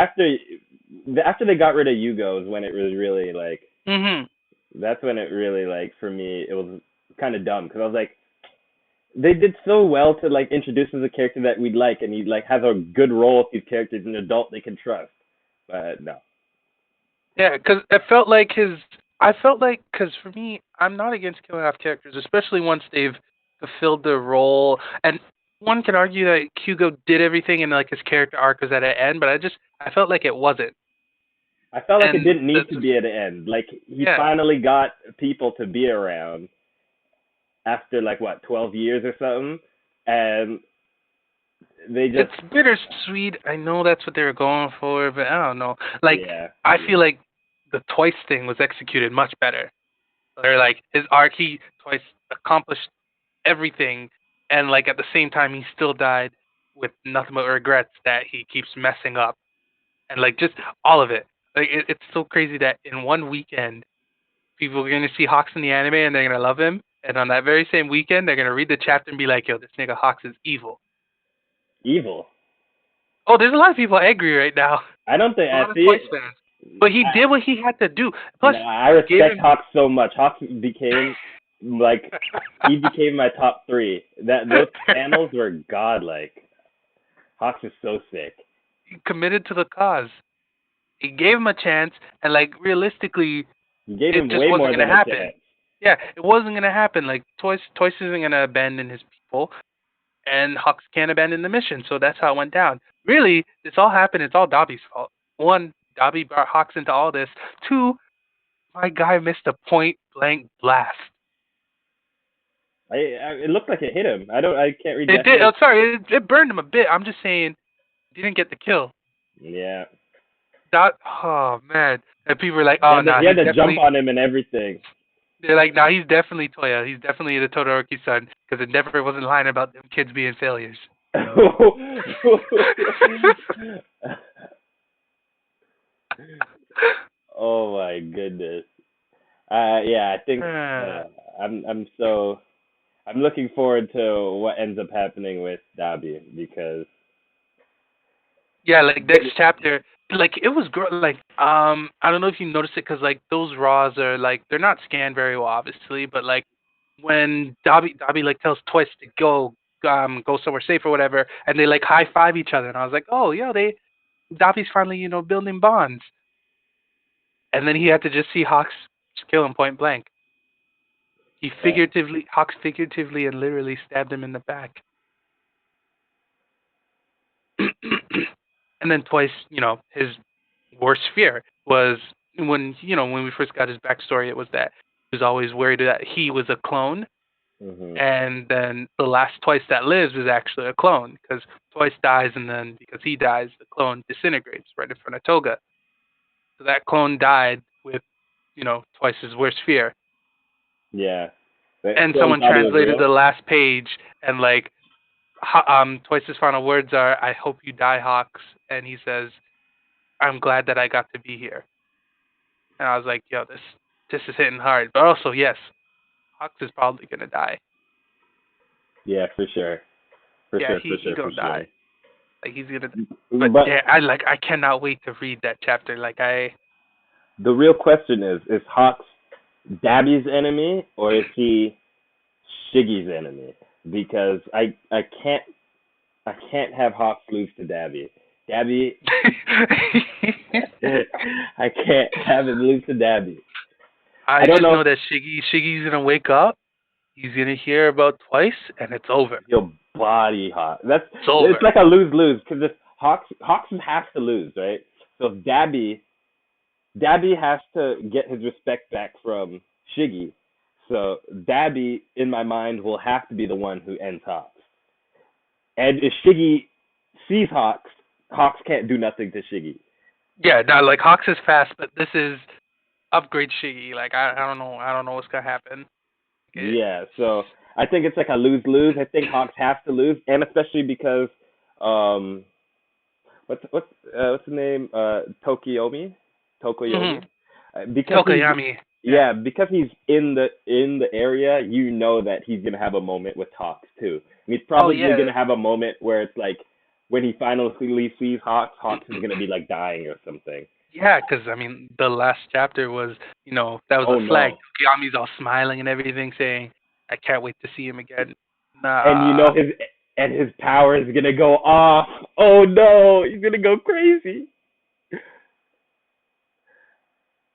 after they got rid of Yugo is when it was really like Mhm. that's when it really like for me it was kind of dumb because I was like they did so well to like introduce us a character that we'd like and he like has a good role with these characters, an adult they can trust. But no. Yeah, because it felt like his. I felt like because for me, I'm not against killing off characters, especially once they've fulfilled their role. And one can argue that Hugo did everything and like his character arc was at an end, but I felt like it wasn't. I felt like it And didn't need to be at the end. Like he yeah, finally got people to be around after like what 12 years or something, and they just it's bittersweet. I know that's what they were going for, but I don't know. Like yeah I feel like the Twice thing was executed much better. Or like his arc, he Twice accomplished everything, and like at the same time, he still died with nothing but regrets that he keeps messing up, and like just all of it. Like it's so crazy that in one weekend, people are gonna see Hawks in the anime and they're gonna love him, and on that very same weekend, they're gonna read the chapter and be like, "Yo, this nigga Hawks is evil." evil. Oh, there's a lot of people angry right now. I don't think A I lot of see Twice it. fans, but he did what he had to do. Plus, No, I gave respect him. Hawks so much. Hawks became like he became my top three. That those panels were godlike. Hawks is so sick. He committed to the cause. He gave him a chance, and like realistically, You gave it him just way wasn't more gonna than a happen. chance. Yeah, it wasn't gonna happen. Like Toys isn't gonna abandon his people, and Hawks can't abandon the mission. So that's how it went down. Really, this all happened. It's all Dobby's fault. One, Dobby brought Hawks into all this. Two, my guy missed a point blank blast. It looked like it hit him. I can't read It did. Japanese. Oh, sorry, it burned him a bit. I'm just saying, he didn't get the kill. Yeah. That. Oh man. And people were like, He oh had to, no, he had he's to jump definitely. on him and everything. They're like, no, he's definitely Toya. He's definitely the Todoroki son because it never wasn't lying about them kids being failures. Oh my goodness. Yeah, I think I'm looking forward to what ends up happening with Dabi because Yeah, like next chapter, like it was like I don't know if you noticed it because like those raws are like they're not scanned very well, obviously, but like when Dobby like tells Twice to go somewhere safe or whatever, and they like high five each other, and I was like, oh yeah, Dobby's finally building bonds, and then he had to just see Hawks just kill him point blank. uh, Hawks figuratively and literally stabbed him in the back. And then Twice, his worst fear was when we first got his backstory, it was that he was always worried that he was a clone, mhm. and then the last Twice that lives is actually a clone because Twice dies, and then because he dies, the clone disintegrates right in front of Toga. So that clone died with, Twice's worst fear. Yeah. But And clone someone thought he was translated real. the last page, and like, Twice's final words are, "I hope you die, Hawks," and he says, "I'm glad that I got to be here." And I was like, "Yo, this is hitting hard." But also, yes, Hawks is probably gonna die. Yeah, for sure. For Yeah, sure, for he sure, for gonna sure. die. Like he's gonna. But But yeah, I cannot wait to read that chapter. Like I. the real question is Hawks Dabby's enemy or is he Shiggy's enemy? Because I can't have Hawks lose to Dabby. Dabby I can't have him lose to Dabby. I I don't just know know that Shiggy's gonna wake up. He's gonna hear about Twice, and it's over. if he'll body Hawks. It's over. It's like a lose lose because if Hawks has to lose, right? So if Dabby has to get his respect back from Shiggy. So Dabby, in my mind, will have to be the one who ends Hawks. And if Shiggy sees Hawks, Hawks can't do nothing to Shiggy. Yeah, now like Hawks is fast, but this is upgrade Shiggy. Like I don't know what's gonna happen. It, Yeah, so I think it's like a lose lose. I think Hawks has to lose, and especially because um, what's the name? Tokoyomi, mm-hmm. because he's Tokoyami. Yeah. yeah, because he's in the area, you know that he's gonna have a moment with Hawks too. And he's Oh probably yeah. gonna have a moment where it's like when he finally sees Hawks, Hawks is gonna be like dying or something. Yeah, because I mean, the last chapter was, that was Oh a flag. no. Tokoyami's all smiling and everything, saying, "I can't wait to see him again." And you Nah. know his power is gonna go off. Oh no, he's gonna go crazy.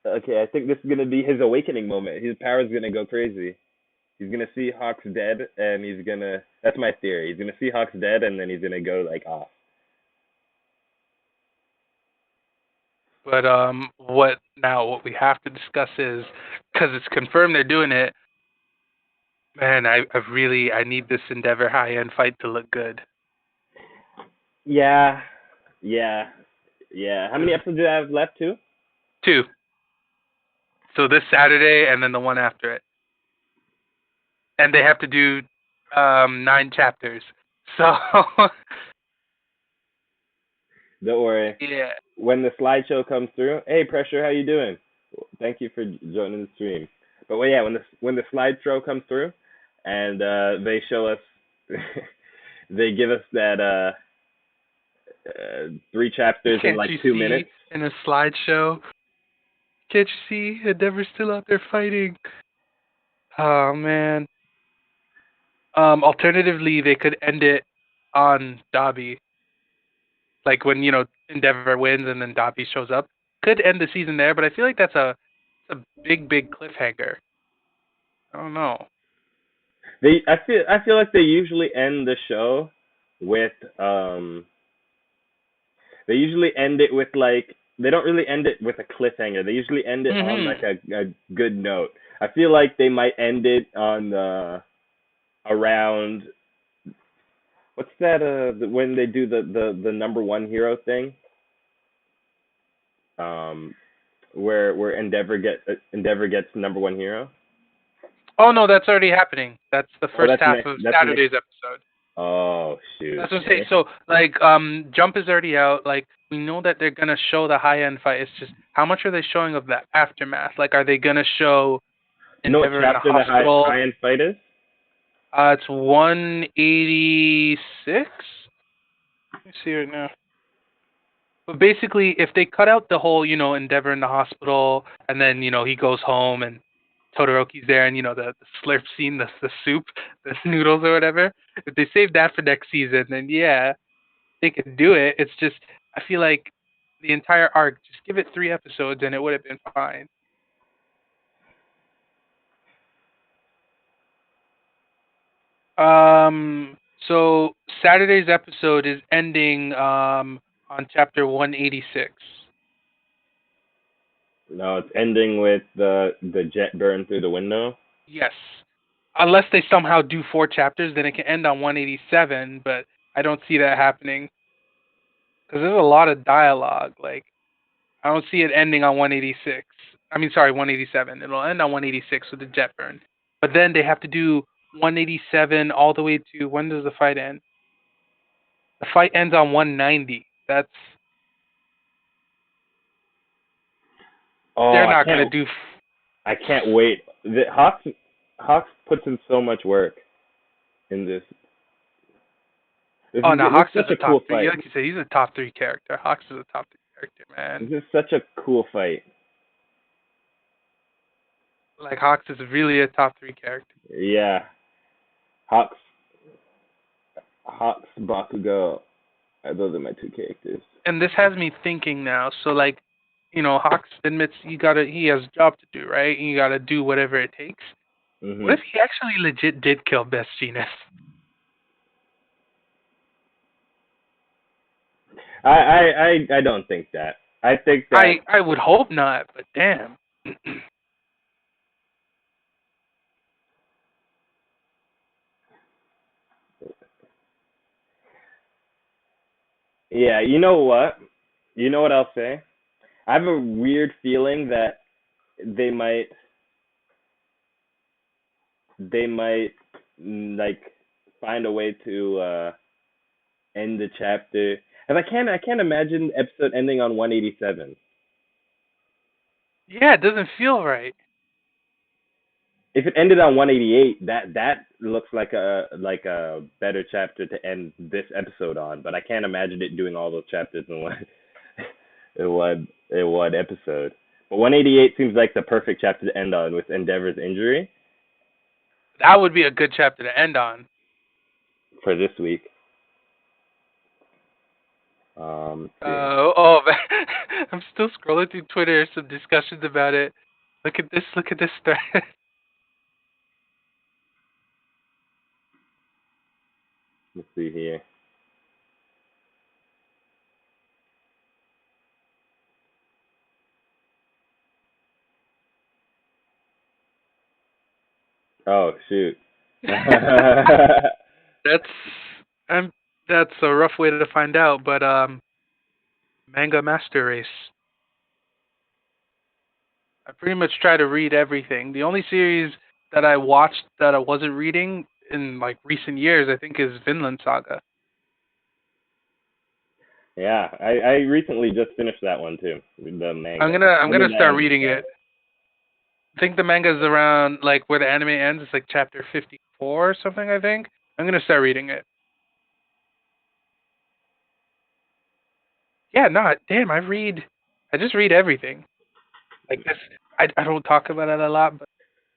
Okay, I think this is gonna be his awakening moment. His power is gonna go crazy. He's gonna see Hawks dead, and he's gonna. That's my theory. He's gonna see Hawks dead, and then he's gonna go like off. But what we have to discuss is, because it's confirmed they're doing it. Man, I need this Endeavor high end fight to look good. Yeah, yeah, yeah. How many 'Cause episodes do I have left? Too? two. So this Saturday and then the one after it, and they have to do 9 chapters. So Don't worry. yeah. When the slideshow comes through, hey Pressure, how you doing? Thank you for joining the stream. But well, yeah, when the slideshow comes through, and they show us, they give us that 3 chapters in Can't like you 2 minutes. see in a slideshow? Can't you see Endeavor's still out there fighting? Oh man. Alternatively, they could end it on Dobby, like when Endeavor wins and then Dobby shows up. Could end the season there, but I feel like that's a big cliffhanger. I don't know. I feel like they usually end the show with they usually end it with like they don't really end it with a cliffhanger. They usually end it on like Mhm. a good note. I feel like they might end it on around what's that when they do the number one hero thing um where Endeavor gets number one hero. Oh no, that's already happening. That's the Oh, first half of that's next. Saturday's episode. Oh shoot. That's what I'm saying. So like Jump is already out. Like we know that they're gonna show the high end fight. It's just how much are they showing of that aftermath? Like are they gonna show You know what Endeavor in the chapter the hospital? high end fight is? It's 186. Let me see right now. But basically, if they cut out the whole, Endeavor in the hospital, and then he goes home and Todoroki's there, and the slurp scene, the soup, the noodles or whatever. If they save that for next season, then yeah, they could do it. It's just I feel like the entire arc, just give it 3 episodes, and it would have been fine. So Saturday's episode is ending on chapter 186. No, it's ending with the jet burn through the window. Yes. Unless they somehow do 4 chapters, then it can end on 187, but I don't see that happening. Because there's a lot of dialogue. Like, I don't see it ending on 186. I mean, sorry, 187. It'll end on 186 with the jet burn. But then they have to do 187 all the way to when does the fight end? The fight ends on 190. They're Oh, not going to do. I can't wait. Hawks puts in so much work in this. Oh, no, This Hawks is is such a a cool top 3. fight. Like you said, he's a top 3 character. Hawks is a top 3 character, man. This is such a cool fight. Like, Hawks is really a top 3 character. Yeah, Hawks, Bakugo. Those are my two characters. And this has me thinking now. So, like, Hawks admits he has a job to do, right? And you gotta do whatever it takes. What if he actually legit did kill Best Genius? I don't think that. I think that. I would hope not, but damn. Yeah, you know what? You know what I'll say? I have a weird feeling that they might they might like find a way to end the chapter. And I can't imagine the episode ending on 187. Yeah, it doesn't feel right. If it ended on 188, that looks like a better chapter to end this episode on. But I can't imagine it doing all those chapters in one. in one episode. But 188 seems like the perfect chapter to end on with Endeavor's injury That would be a good chapter to end on. for this week. Oh, man. I'm still scrolling through Twitter. Some discussions about it. Look at this. Look at this thread. Let's see here. Oh shoot. That's that's a rough way to find out, but Manga Master Race. I pretty much try to read everything. The only series that I watched that I wasn't reading in like recent years, I think, is Vinland Saga. Yeah, I recently just finished that one too. The manga. I'm gonna start reading it. I think the manga's around like where the anime ends. It's like chapter 54 or something. I think I'm gonna start reading it. Yeah, no, damn, I just read everything. Like this, I don't talk about it a lot, but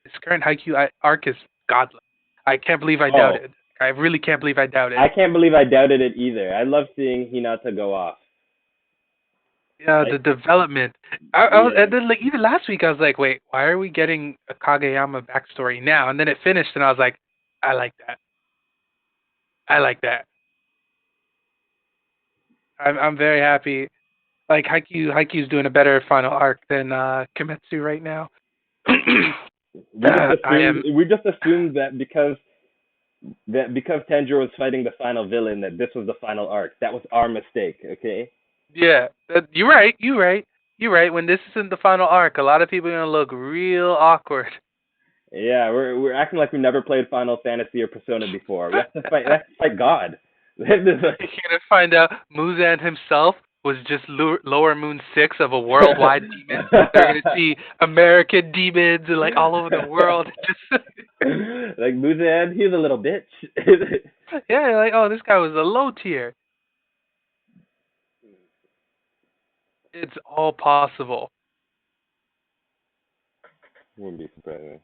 this current Haikyuu arc is godlike. I can't believe I doubted. I really can't believe I doubted. I can't believe I doubted it either. I love seeing Hinata go off. Yeah, the development. I was, and then like even last week, I was like, wait, why are we getting a Kageyama backstory now? And then it finished, and I was like, I like that. I like that. I'm very happy. Like Haikyuu's doing a better final arc than Kimetsu right now. We just assumed that because Tanjiro was fighting the final villain, that this was the final arc. That was our mistake, okay? Yeah, you're right. When this isn't the final arc, a lot of people are gonna look real awkward. Yeah, we're acting like we never played Final Fantasy or Persona before. We have to fight God. You're gonna find out Muzan himself was just Lower Moon 6 of a worldwide demon. They're gonna see American demons and like all over the world. Like Muzan, he's a little bitch. Yeah, like oh, this guy was a low tier. It's all possible. Wouldn't be surprising.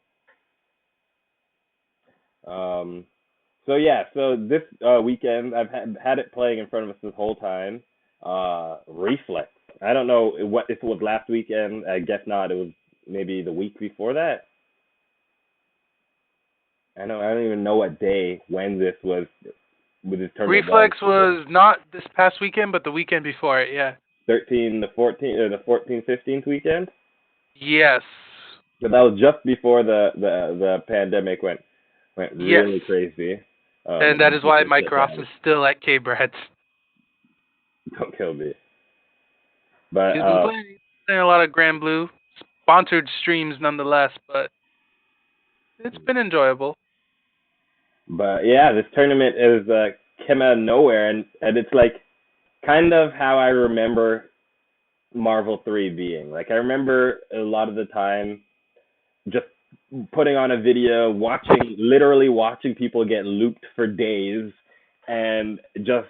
So yeah, so this weekend I've had it playing in front of us this whole time. Reflex. I don't know if it was last weekend. I guess not. It was maybe the week before that. I don't even know what day when this was with this tournament. Reflex was not this past weekend, but the weekend before it. Yeah. 13, the 14th, or the 14th, 15th weekend. Yes. But that was just before the pandemic went really crazy. And that is why Mike Ross is still at K-Breads. Don't kill me. But he's been playing a lot of Grand Blue, sponsored streams nonetheless, but it's been enjoyable. But yeah, this tournament is came out of nowhere, and it's like kind of how I remember Marvel 3 being. Like I remember a lot of the time just putting on a video, literally watching people get looped for days and just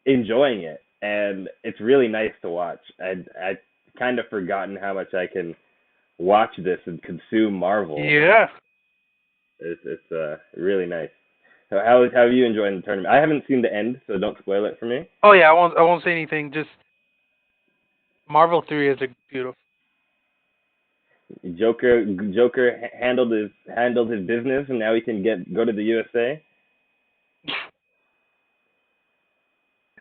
enjoying it. And it's really nice to watch. I kind of forgotten how much I can watch this and consume Marvel. Yeah. It's really nice. So how are you enjoying the tournament? I haven't seen the end, so don't spoil it for me. Oh yeah, I won't say anything. Just Marvel 3 is a beautiful. Joker handled his business, and now he can go to the USA.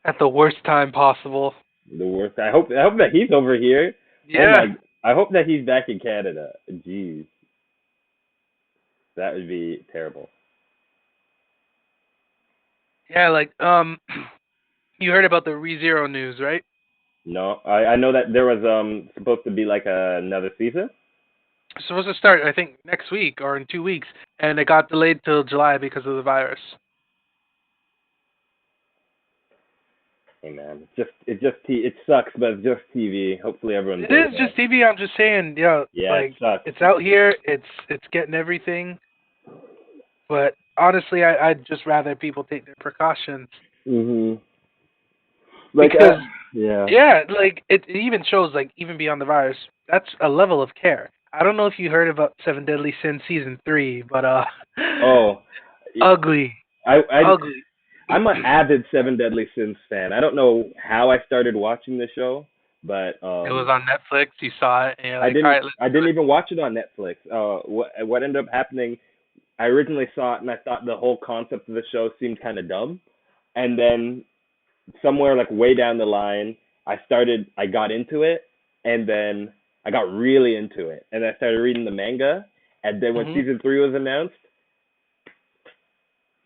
At the worst time possible. The worst. I hope that he's over here. Yeah. I hope that he's back in Canada. Jeez. That would be terrible. Yeah, like you heard about the ReZero news, right? No, I know that there was supposed to be like another season. It's supposed to start, I think, next week or in 2 weeks, and it got delayed till July because of the virus. Hey man, it sucks, but it's just TV. Hopefully everyone. It is just TV. I'm just saying, yeah, like, it sucks. it's out here. It's getting everything. But honestly, I'd just rather people take their precautions. Mhm. Like because Yeah. Yeah, like it even shows like even beyond the virus, that's a level of care. I don't know if you heard about Seven Deadly Sins season 3, but Oh, ugly, I ugly. I'm an avid Seven Deadly Sins fan. I don't know how I started watching the show, but It was on Netflix. You saw it, and you're I like, all didn't right, let's I do didn't it. even watch it on Netflix. What ended up happening? I originally saw it and I thought the whole concept of the show seemed kind of dumb, and then somewhere like way down the line, I got into it, and then I got really into it, and I started reading the manga, and then when Hmm. season 3 was announced,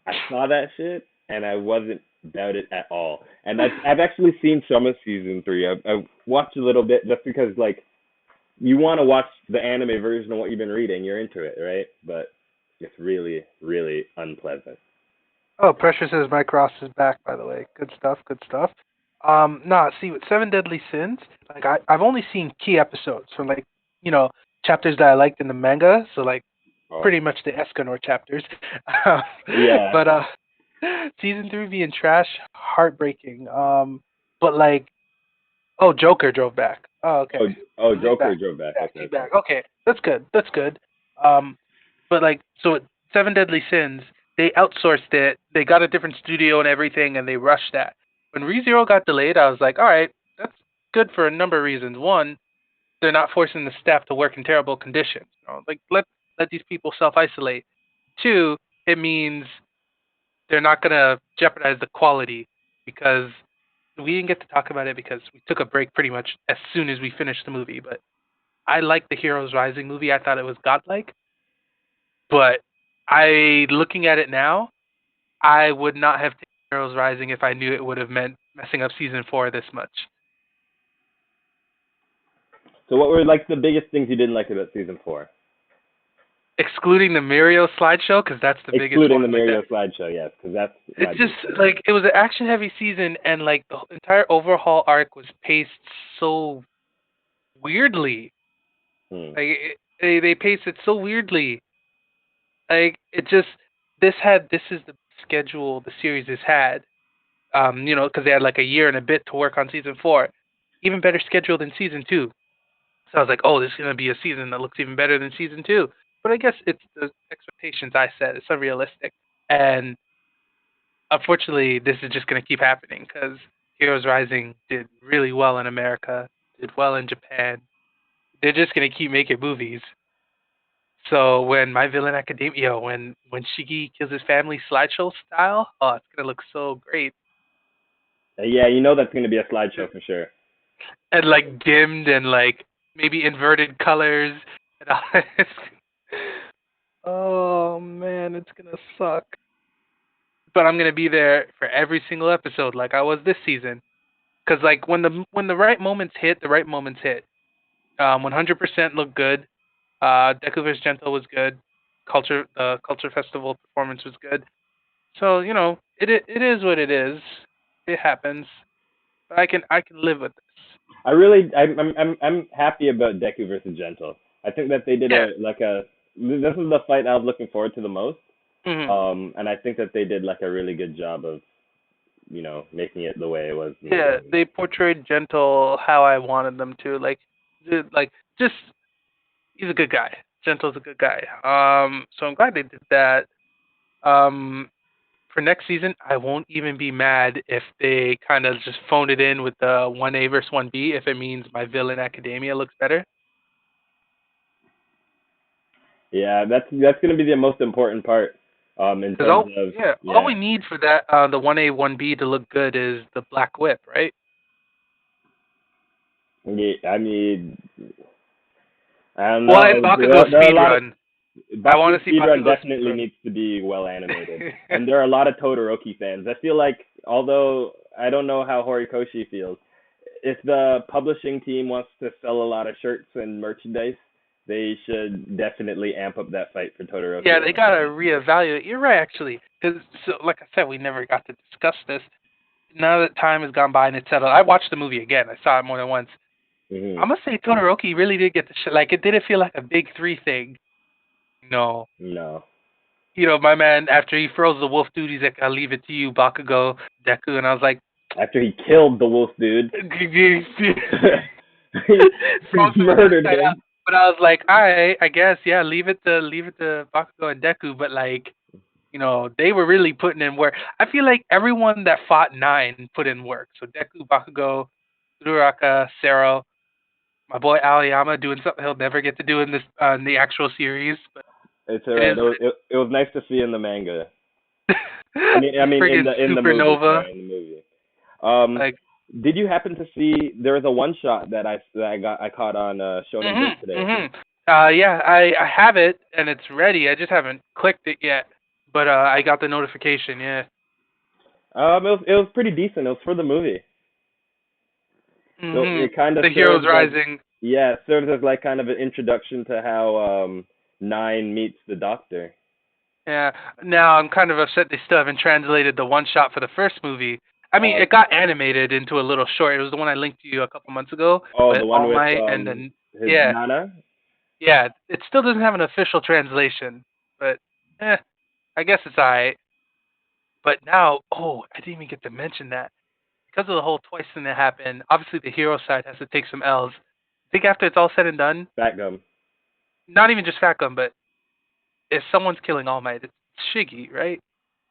I saw that shit, and I wasn't about it at all. And I've actually seen some of season 3. I've watched a little bit just because like you want to watch the anime version of what you've been reading, you're into it, right? But it's really, really unpleasant. Oh, Pressure says Mike Ross is back. By the way, good stuff, good stuff. Nah, see with Seven Deadly Sins, like I've only seen key episodes from like you know chapters that I liked in the manga, so like Oh, pretty much the Escanor chapters. yeah. But season 3 being trash, heartbreaking. But like, oh, Joker drove back. Oh, okay. Oh, oh, So he's Joker back. drove back. Back. Okay, He's okay. back. Okay, that's good. That's good. Um, but like, so with Seven Deadly Sins, they outsourced it. They got a different studio and everything, and they rushed that. When ReZero got delayed, I was like, all right, that's good for a number of reasons. One, they're not forcing the staff to work in terrible conditions. Like let these people self isolate. Two, it means they're not gonna jeopardize the quality because we didn't get to talk about it because we took a break pretty much as soon as we finished the movie. But I liked the Heroes Rising movie. I thought it was godlike. But I looking at it now, I would not have taken Heroes Rising if I knew it would have meant messing up season 4 this much. So what were like the biggest things you didn't like about season 4? Excluding the Mirio slideshow, because that's the biggest Excluding the one. Like that, Mario slideshow, yes, because that's my it's just big thing. like it was an action heavy season, and like the entire overhaul arc was paced so weirdly. Hmm. Like they paced it so weirdly. Like it just this is the schedule the series has had. Because they had like a year and a bit to work on season 4, even better schedule than season 2. So I was like, oh, this is gonna be a season that looks even better than season 2. But I guess it's the expectations I set. It's unrealistic, and unfortunately, this is just gonna keep happening because Heroes Rising did really well in America, did well in Japan. They're just gonna keep making movies. So when My Villain Academia, when Shiggy kills his family slideshow style, oh, it's gonna look so great Yeah, you know that's gonna be a slideshow for sure. and like dimmed and like maybe inverted colors and all this. Oh man, it's gonna suck. But I'm gonna be there for every single episode, like I was this season. Cause like when the right moments hit, the right moments hit. 100% looked good. Deku vs Gentle was good. Culture Festival performance was good. So it is what it is. It happens. But I can live with this. I'm happy about Deku versus Gentle. I think that they did Yeah. this is the fight I was looking forward to the most. Hmm. And I think that they did like a really good job of, making it the way it was in the Yeah, game. they portrayed Gentle how I wanted them to. Like just he's a good guy. Gentle's a good guy. So I'm glad they did that. Um, for next season, I won't even be mad if they kind of just phone it in with the 1A versus 1B if it means My Villain Academia looks better. Yeah, that's gonna be the most important part. In Because terms of all yeah, we need for that the 1A 1B to look good is the Black Whip, right? yeah, I mean, I don't Well, and know. Bakugo There are a speed lot of run. I want Bakugo to see speedrun Bakugo speed definitely run. needs to be well animated, and there are a lot of Todoroki fans. I feel like, although I don't know how Horikoshi feels, if the publishing team wants to sell a lot of shirts and merchandise, they should definitely amp up that fight for Todoroki Yeah, a they lot gotta more. reevaluate. You're right, actually. Because so, like I said, we never got to discuss this. Now that time has gone by and it's settled, I watched the movie again. I saw it more than once. Hmm. I'm gonna say Todoroki really did get the shit. Like it didn't feel like a big three thing. No, No. my man after he throws the wolf dude, he's like, "I'll leave it to you, Bakugo, Deku," and I was like, After he killed the wolf dude, he Smoked him murdered inside out. him. But I was like, all right, I guess, yeah, leave it to Bakugo and Deku. But like, they were really putting in work. I feel like everyone that fought Nine put in work. So Deku, Bakugo, Uraraka, Sero, my boy Aoyama doing something he'll never get to do in the actual series. But It's it alright. is what It was nice to see in the manga. it I is. mean, Friggin' in the movie. Supernova, Sorry, in the movie. Um, like. did you happen to see there was a one shot that I caught on Shonen Jump Mhm. today? Mhm. Yeah, I have it and it's ready. I just haven't clicked it yet. But I got the notification. Yeah. It was pretty decent. It was for the movie. So Mhm. it kind of The Heroes serves as, Rising. yeah, it serves as like kind of an introduction to how Nine meets the Doctor. Yeah. Now I'm kind of upset they still haven't translated the one shot for the first movie. I mean, Uh, it got animated into a little short. It was the one I linked to you a couple months ago oh, with the one All with Might and then his yeah, Nana. yeah. It still doesn't have an official translation, but I guess it's alright. But now, oh, I didn't even get to mention that. Because of the whole twice thing that happened, obviously the hero side has to take some L's. I think after it's all said and done, Fat Gum. not even just Fatgum, but if someone's killing All Might, it's Shiggy, right?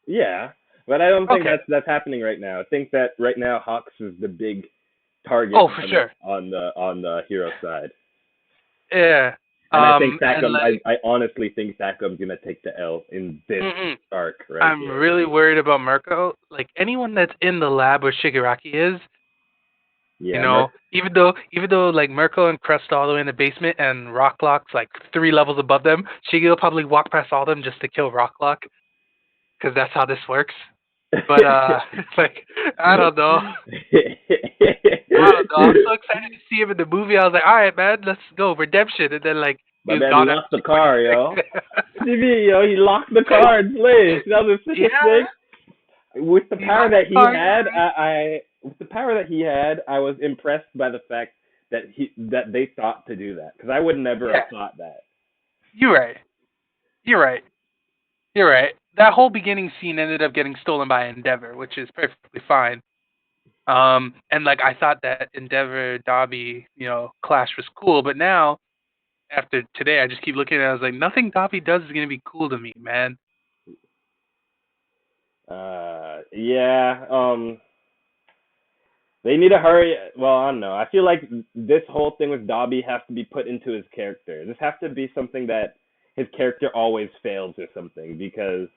Yeah, but I don't think Okay. that's happening right now. I think that right now Hawks is the big target Oh, for on sure. the hero side, Yeah. and I think And Satcom. like, I honestly think Satcom's gonna take the L in this mm-mm. arc right I'm here. really worried about Mirko. Like anyone that's in the lab where Shigaraki is, Yeah, Merc. even though like Mirko and Crest are all the way in the basement and Rocklock's like 3 levels above them, Shiggy will probably walk past all them just to kill Rocklock, because that's how this works. But it's like I don't know. I don't know. I was so excited to see him in the movie. I was like, all right, man, let's go redemption. And then like he My was man gone after locked the like car, yo. 20 TV, yo, he locked the car in place. That was such a yeah, sick. With the he power locked that the he car. had, with the power that he had, I was impressed by the fact that they thought to do that because I would never Yeah, have thought that. you're right. You're right. You're right. That whole beginning scene ended up getting stolen by Endeavor, which is perfectly fine. And like I thought that Endeavor Dobby, clash was cool, but now after today, I just keep looking at it. I was like, nothing Dobby does is gonna be cool to me, man. Yeah. They need to hurry. Well, I don't know. I feel like this whole thing with Dobby has to be put into his character. This has to be something that his character always fails or something because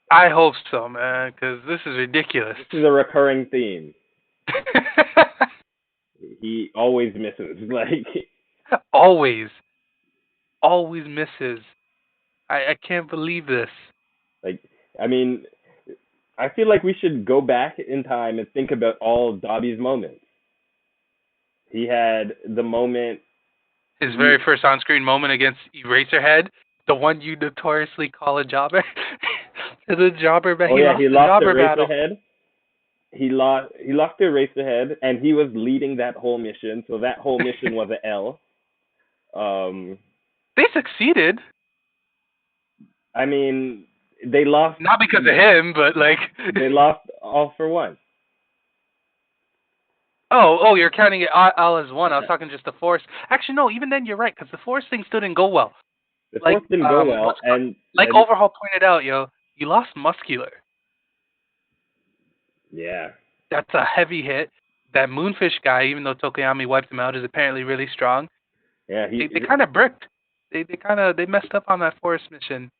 I hope so, man, because this is ridiculous. this is a recurring theme. He always misses. always, always misses. I can't believe this. Like I mean, I feel like we should go back in time and think about all of Dobby's moments. He had the moment His he very first on-screen moment against Eraserhead, the one you notoriously call a jobber, the jobber, but oh he yeah, lost he the lost to jobber battle. Eraserhead. He lost to Eraserhead and he was leading that whole mission, so that whole mission was a L. Um They succeeded, I mean they lost not because of him, but like. they lost all for one. Oh, you're counting it all as one. I was talking just the force. Actually, no. Even then, you're right, because the force thing still didn't go well. The Like fourth didn't go well like and Overhaul pointed out, you lost muscular. yeah. That's a heavy hit. That Moonfish guy, even though Tokoyami wiped him out, is apparently really strong. Yeah, They kind of bricked. They messed up on that forest mission.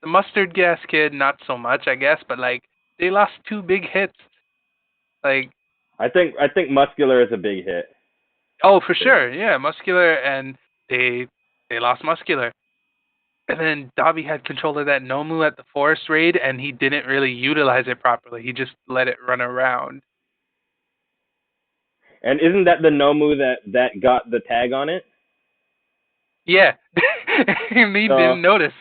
The mustard gas kid, not so much, I guess, but like they lost 2 big hits. Like, I think Muscular is a big hit. oh, for sure, yeah, muscular, and they lost muscular. And then Dobby had control of that Nomu at the forest raid, and he didn't really utilize it properly. He just let it run around. And isn't that the Nomu that got the tag on it? Yeah, and he So didn't notice.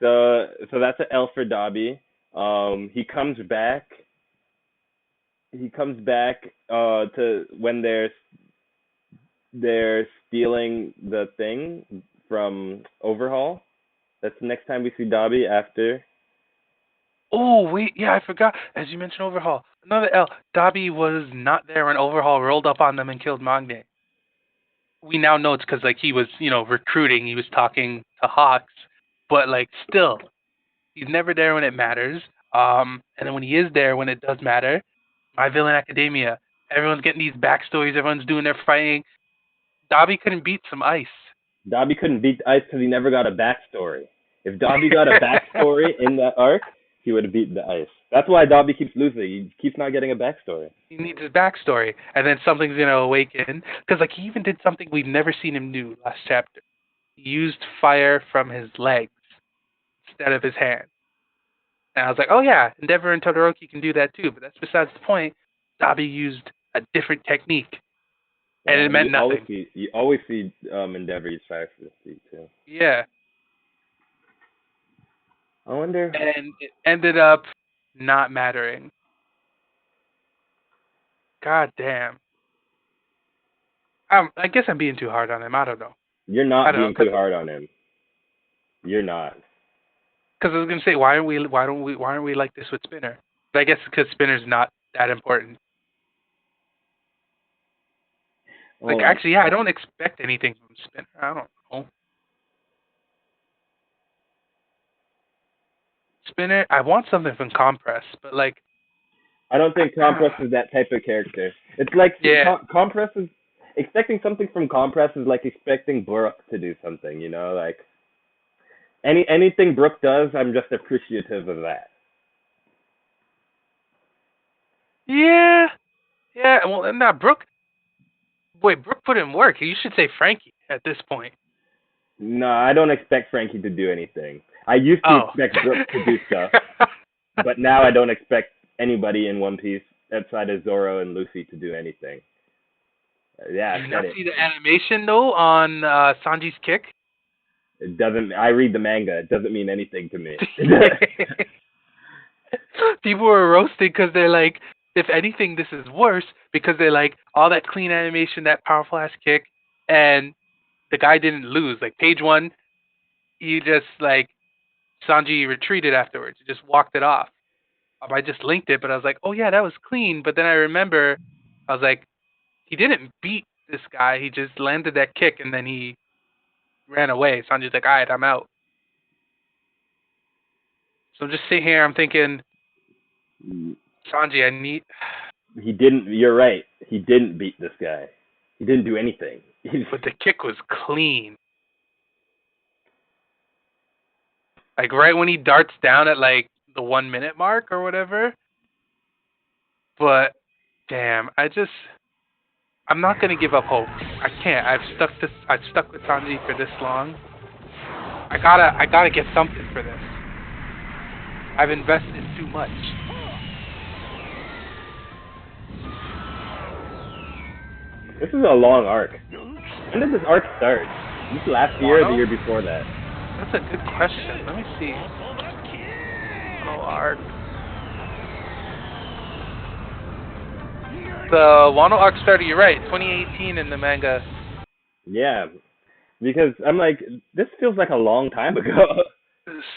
so that's an L for Dobby. He comes back. He comes back to when they're stealing the thing from Overhaul. That's the next time we see Dobby after. Oh wait, yeah, I forgot. As you mentioned, Overhaul. Another L. Dabi was not there when Overhaul rolled up on them and killed Magne. We now know it's because like he was, recruiting. He was talking to Hawks, but like still, he's never there when it matters. And then when he is there, when it does matter, My Villain Academia. Everyone's getting these backstories. Everyone's doing their fighting. Dabi couldn't beat some ice. Dobby couldn't beat the ice because he never got a backstory. If Dobby got a backstory in that arc, he would have beaten the ice. That's why Dobby keeps losing. He keeps not getting a backstory. He needs his backstory, and then something's gonna awaken. Because like he even did something we've never seen him do last chapter. He used fire from his legs instead of his hand. And I was like, oh yeah, Endeavor and Todoroki can do that too. But that's besides the point. Dabi used a different technique, and it meant nothing. You always see Endeavor use fire for the speed too. Yeah, I wonder. and it ended up not mattering. God damn. I guess I'm being too hard on him. I don't know. You're not being too hard on him. You're not. Because I was gonna say, why aren't we like this with Spinner? But I guess because Spinner's not that important. Like actually, yeah, I don't expect anything from Spinner. I don't know. Spinner, I want something from Compress, but like. I don't think Compress is that type of character. It's like Compress is expecting something from Compress is like expecting Brook to do something. Like anything Brook does, I'm just appreciative of that. Yeah. Well, and now Brook. Wait, Brook put in work. You should say Frankie at this point. No, I don't expect Frankie to do anything. I used to expect Brook to do stuff, but now I don't expect anybody in One Piece outside of Zoro and Luffy to do anything. Yeah, did you not see the animation though on Sanji's kick? It doesn't. I read the manga. It doesn't mean anything to me. People were roasting because they're like, if anything, this is worse because they're like all that clean animation, that powerful ass kick, and the guy didn't lose. Like page 1, he just like Sanji retreated afterwards. He just walked it off. I just linked it, but I was like, oh yeah, that was clean. But then I remember, I was like, he didn't beat this guy. He just landed that kick and then he ran away. Sanji's like, all right, I'm out. So I'm just sitting here, I'm thinking, Sanji, I need. He didn't. You're right. He didn't beat this guy. He didn't do anything. But the kick was clean. Like right when he darts down at like the 1 minute mark or whatever. But damn, I'm not gonna give up hope. I can't. I've stuck with Sanji for this long. I gotta get something for this. I've invested too much. This is a long arc. When did this arc start? This last year or the year before that? That's a good question. Let me see. Wano arc. The Wano arc started, you're right, 2018 in the manga. Yeah, because I'm like, this feels like a long time ago.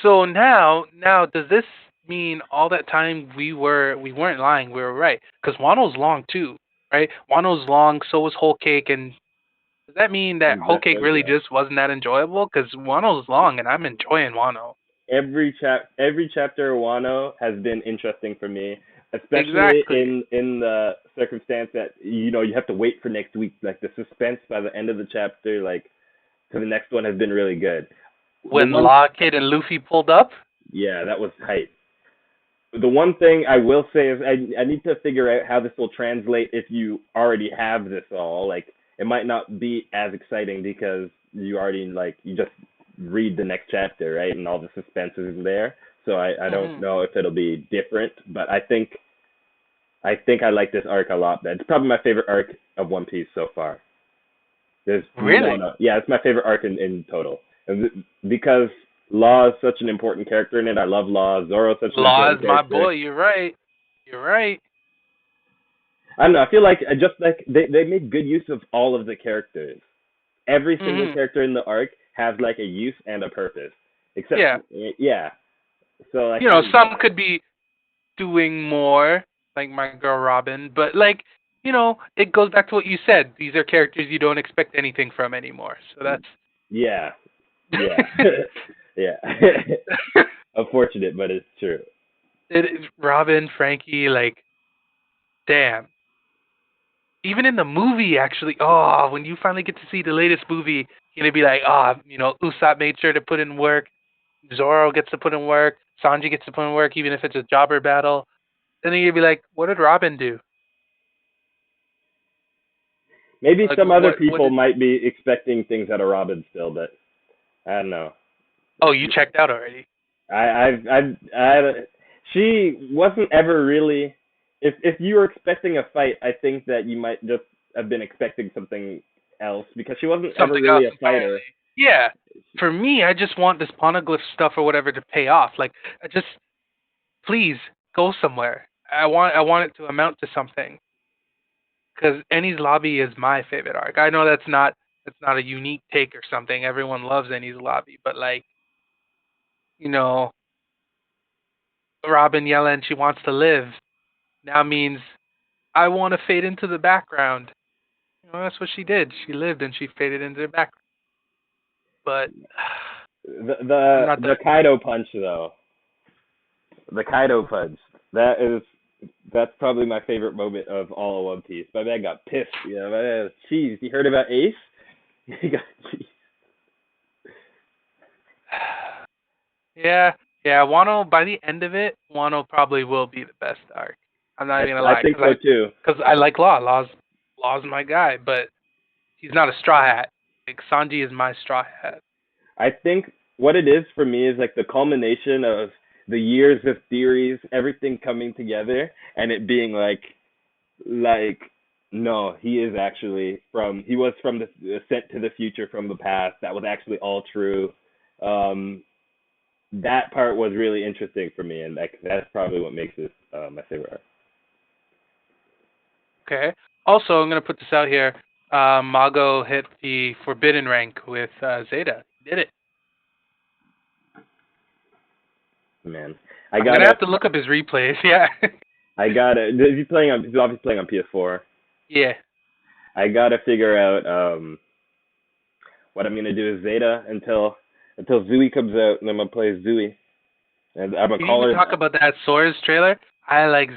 So now does this mean all that time we weren't lying, we were right? Because Wano's long too, right? Wano's long, so was Whole Cake, and does that mean that Whole Cake really just wasn't that enjoyable? Because Wano's long, and I'm enjoying Wano. Every chapter of Wano has been interesting for me, especially in the circumstance that you have to wait for next week. Like the suspense by the end of the chapter, like to the next one, has been really good. When Law Kid and Luffy pulled up? Yeah, that was hype. The one thing I will say is I need to figure out how this will translate if you already have this all. Like, it might not be as exciting because you already, you just read the next chapter, right? And all the suspense is there. So I don't know if it'll be different, but I think I like this arc a lot. It's probably my favorite arc of One Piece so far. Really? Yeah, it's my favorite arc in total. And because Law is such an important character in it. I love Law. Zoro's such an important character. Law is my boy. You're right. I don't know. I feel like they made good use of all of the characters. Every single character in the arc has a use and a purpose. Except yeah. So like, You know, some could be doing more, like my girl Robin, but like, you know, it goes back to what you said. These are characters you don't expect anything from anymore. So that's yeah, yeah, yeah. Unfortunate, but it's true. it is Robin, Frankie, like, damn. Even in the movie, actually, oh, when you finally get to see the latest movie, you're gonna be like, oh, you know, Usopp made sure to put in work. Zoro gets to put in work. Sanji gets to put in work, even if it's a jobber battle. And then you'd be like, what did Robin do? Maybe Like, some other what people did? might be expecting things out of Robin still, but I don't know. Oh, you checked out already. I she wasn't ever really. If you were expecting a fight, I think that you might just have been expecting something else because she wasn't ever Something really else a entirely. fighter. Yeah. For me, I just want this poneglyph stuff or whatever to pay off. Like, I just please go somewhere. I want it to amount to something. Because Ennie's Lobby is my favorite arc. I know that's not a unique take or something. Everyone loves Ennie's Lobby, but like, you know, Robin yelling she wants to live now means I want to fade into the background. You know, that's what she did. She lived and she faded into the background. But The I'm the not the done. Kaido punch though. The Kaido punch. That's probably my favorite moment of all of One Piece. My man got pissed. You know, my man was cheesed. You heard about Ace? He got cheesed. Yeah, yeah. Wano by the end of it, Wano probably will be the best arc. I'm not even gonna I lie, think so too. cause I like Law. Law's my guy, but he's not a straw hat. Like Sanji is my straw hat. I think what it is for me is like the culmination of the years of theories, everything coming together, and it being like no, he was from the sent to the future from the past. That was actually all true. Um, that part was really interesting for me, and that's probably what makes this my favorite arc. Okay. Also, I'm gonna put this out here. Mago hit the forbidden rank with Zeta. He did it. Man, I'm gonna have to look up his replays. Yeah. I gotta. He's obviously playing on PS4. Yeah. I gotta figure out what I'm gonna do with Zeta until Zooey comes out, and I'm gonna play Zooey, and I'm gonna Can you call even her. talk about that Soares trailer? I like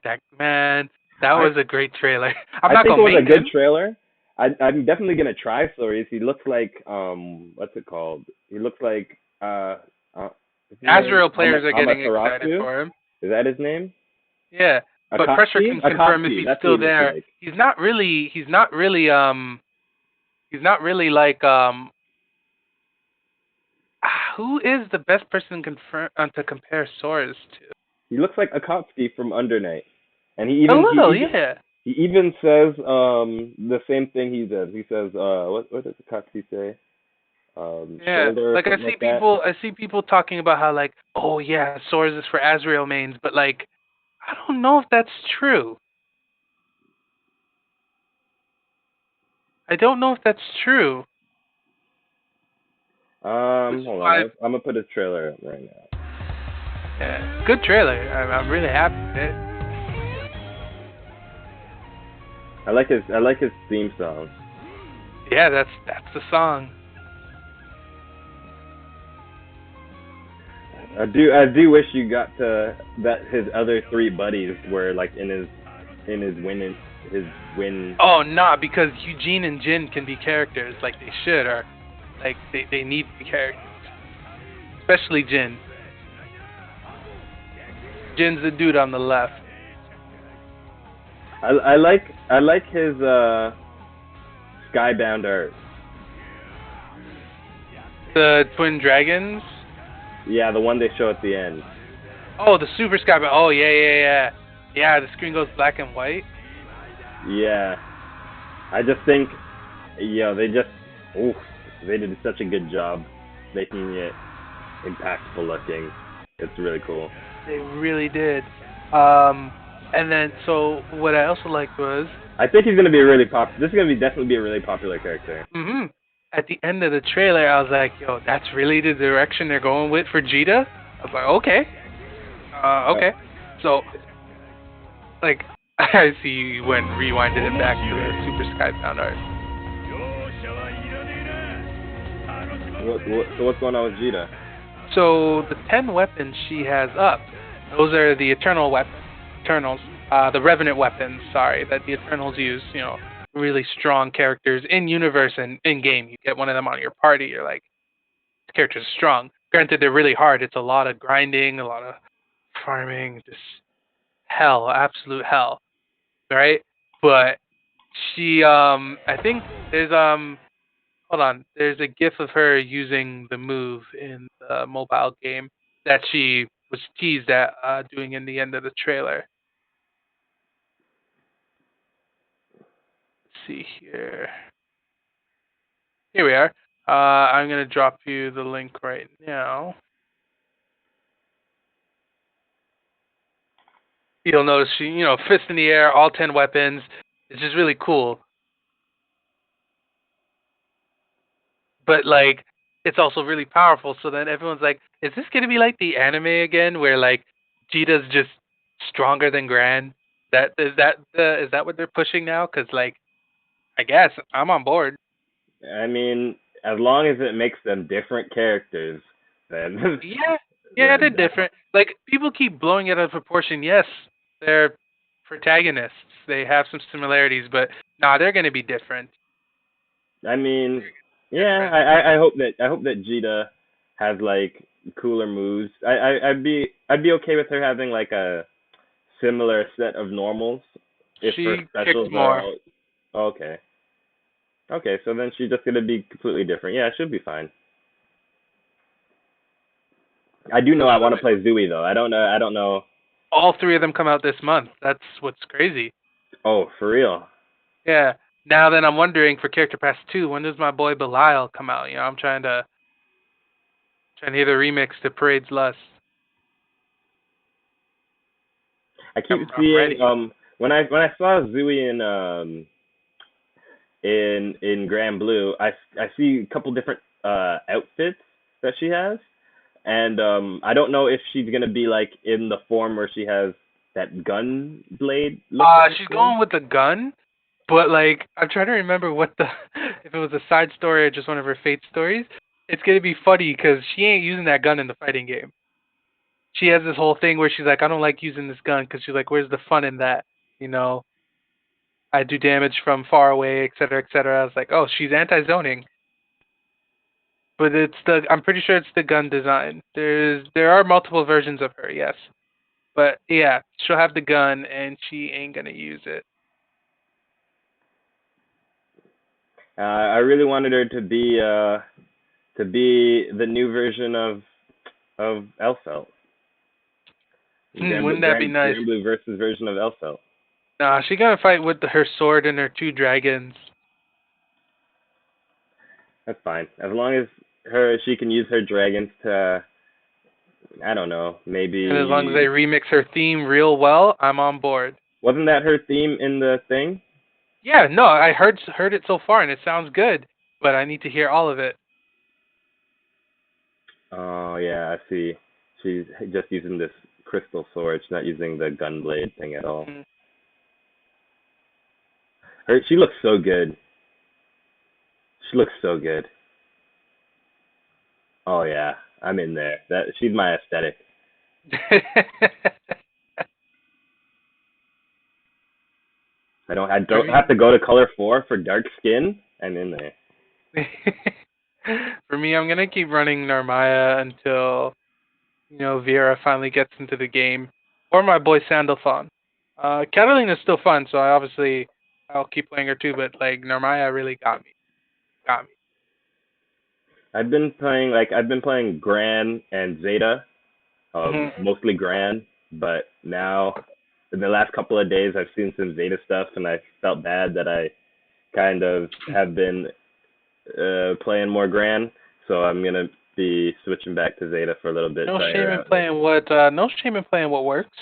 that, man. That I was a great trailer. I'm I not think it gonna was a make good him. trailer. I'm definitely gonna try Stories. He looks like what's it called? He looks like what's his name? Azrael players are getting excited Amaterasu? for him. Is that his name? Yeah, but Pressure Akatsuki? can confirm if Akatsuki, he's that's what still he looks there. like. He's not really like who is the best person to compare Soares to? He looks like Akatsuki from Under Night. And A little, yeah. he even says the same thing he does. He says what does Akatsuki say? Yeah, Shoulder or like something like that. I see people talking about how like, oh yeah, Soares is for Azrael mains, but like, I don't know if that's true. I don't know if that's true. Which is Hold on. why, I'm gonna put a trailer up right now. yeah, good trailer. I'm really happy with it. I like his theme song. Yeah, that's the song. I do wish you got to that his other three buddies were like in his win. Oh, nah, because Eugene and Jin can be characters like they should, or like they need to be characters. Especially Jin. Jin's the dude on the left. I like his Skybound art. The Twin Dragons. Yeah, the one they show at the end. Oh, the Super Sky. Oh, yeah. Yeah, the screen goes black and white. Yeah, I just think, they did such a good job making it impactful looking. It's really cool. They really did. And then, so what I also liked was, I think he's gonna be a really This is gonna definitely be a really popular character. at the end of the trailer, I was like, yo, that's really the direction they're going with for Vegeta? I was like, okay, okay. So, like, I see you went rewinded it back to the Super Skybound art. So what's going on with Jita? So the 10 weapons she has up, those are the Eternals, the Revenant weapons. Sorry, that the Eternals use. You know, really strong characters in universe and in game. You get one of them on your party, you're like, this character's strong. Granted, they're really hard. It's a lot of grinding, a lot of farming, just hell, absolute hell, right? But she, I think there's hold on, there's a GIF of her using the move in the mobile game that she was teased at doing in the end of the trailer. Let's see here. Here we are. I'm gonna drop you the link right now. You'll notice she, fist in the air, all 10 weapons. It's just really cool. But like, it's also really powerful. So then everyone's like, is this gonna be like the anime again, where like Jita's just stronger than Gran? Is that what they're pushing now? Because like, I guess I'm on board. I mean, as long as it makes them different characters, then Yeah, yeah, they're different. Like people keep blowing it out of proportion. Yes, they're protagonists. They have some similarities, but nah, they're gonna be different. I mean, yeah, Different. I hope that Jita has like cooler moves. I'd be okay with her having like a similar set of normals if her She kicks specials are more. okay. Okay, so then she's just gonna be completely different. Yeah, it should be fine. I do know I want to play Zooey though. I don't know. All three of them come out this month. That's what's crazy. Oh, for real? Yeah. Now then, I'm wondering for Character Pass 2, when does my boy Belial come out? I'm trying to hear the remix to Parade's Lust. I keep I'm seeing ready. when I saw Zooey in Grand Blue, I see a couple different outfits that she has, and I don't know if she's gonna be like in the form where she has that gun blade look like She's thing. going with the gun, but like I'm trying to remember what the if it was a side story or just one of her Fate stories. It's gonna be funny because she ain't using that gun in the fighting game. She has this whole thing where she's like, I don't like using this gun because she's like, where's the fun in that? You know, I do damage from far away, et cetera, et cetera. I was like, oh, she's anti-zoning, but I'm pretty sure it's the gun design. There are multiple versions of her, yes, but yeah, she'll have the gun and she ain't gonna use it. I really wanted her to be the new version of Elfelt. Wouldn't that be nice? Grand Blue versus version of Elfelt. Nah, she gotta fight with her sword and her two dragons. That's fine. As long as she can use her dragons to, I don't know, And as long as they maybe. remix her theme real well, I'm on board. Wasn't that her theme in the thing? Yeah, no, I heard it so far and it sounds good, but I need to hear all of it. Oh yeah, I see. She's just using this crystal sword. She's not using the gunblade thing at all. Mm. She looks so good. She looks so good. Oh yeah, I'm in there. She's my aesthetic. I For don't me, have to go to color 4 for dark skin. I'm in there. for me, I'm gonna keep running Narmaya until Vera finally gets into the game, or my boy Sandalphon. Catalina is still fun, so I'll keep playing her too. But like Narmaya really got me. I've been playing Gran and Zeta, Hmm. mostly Gran, but now in the last couple of days I've seen some Zeta stuff and I felt bad that I kind of have been playing more Gran, so I'm gonna be switching back to Zeta for a little bit. No Try shame her in out. playing what. No shame in playing what works.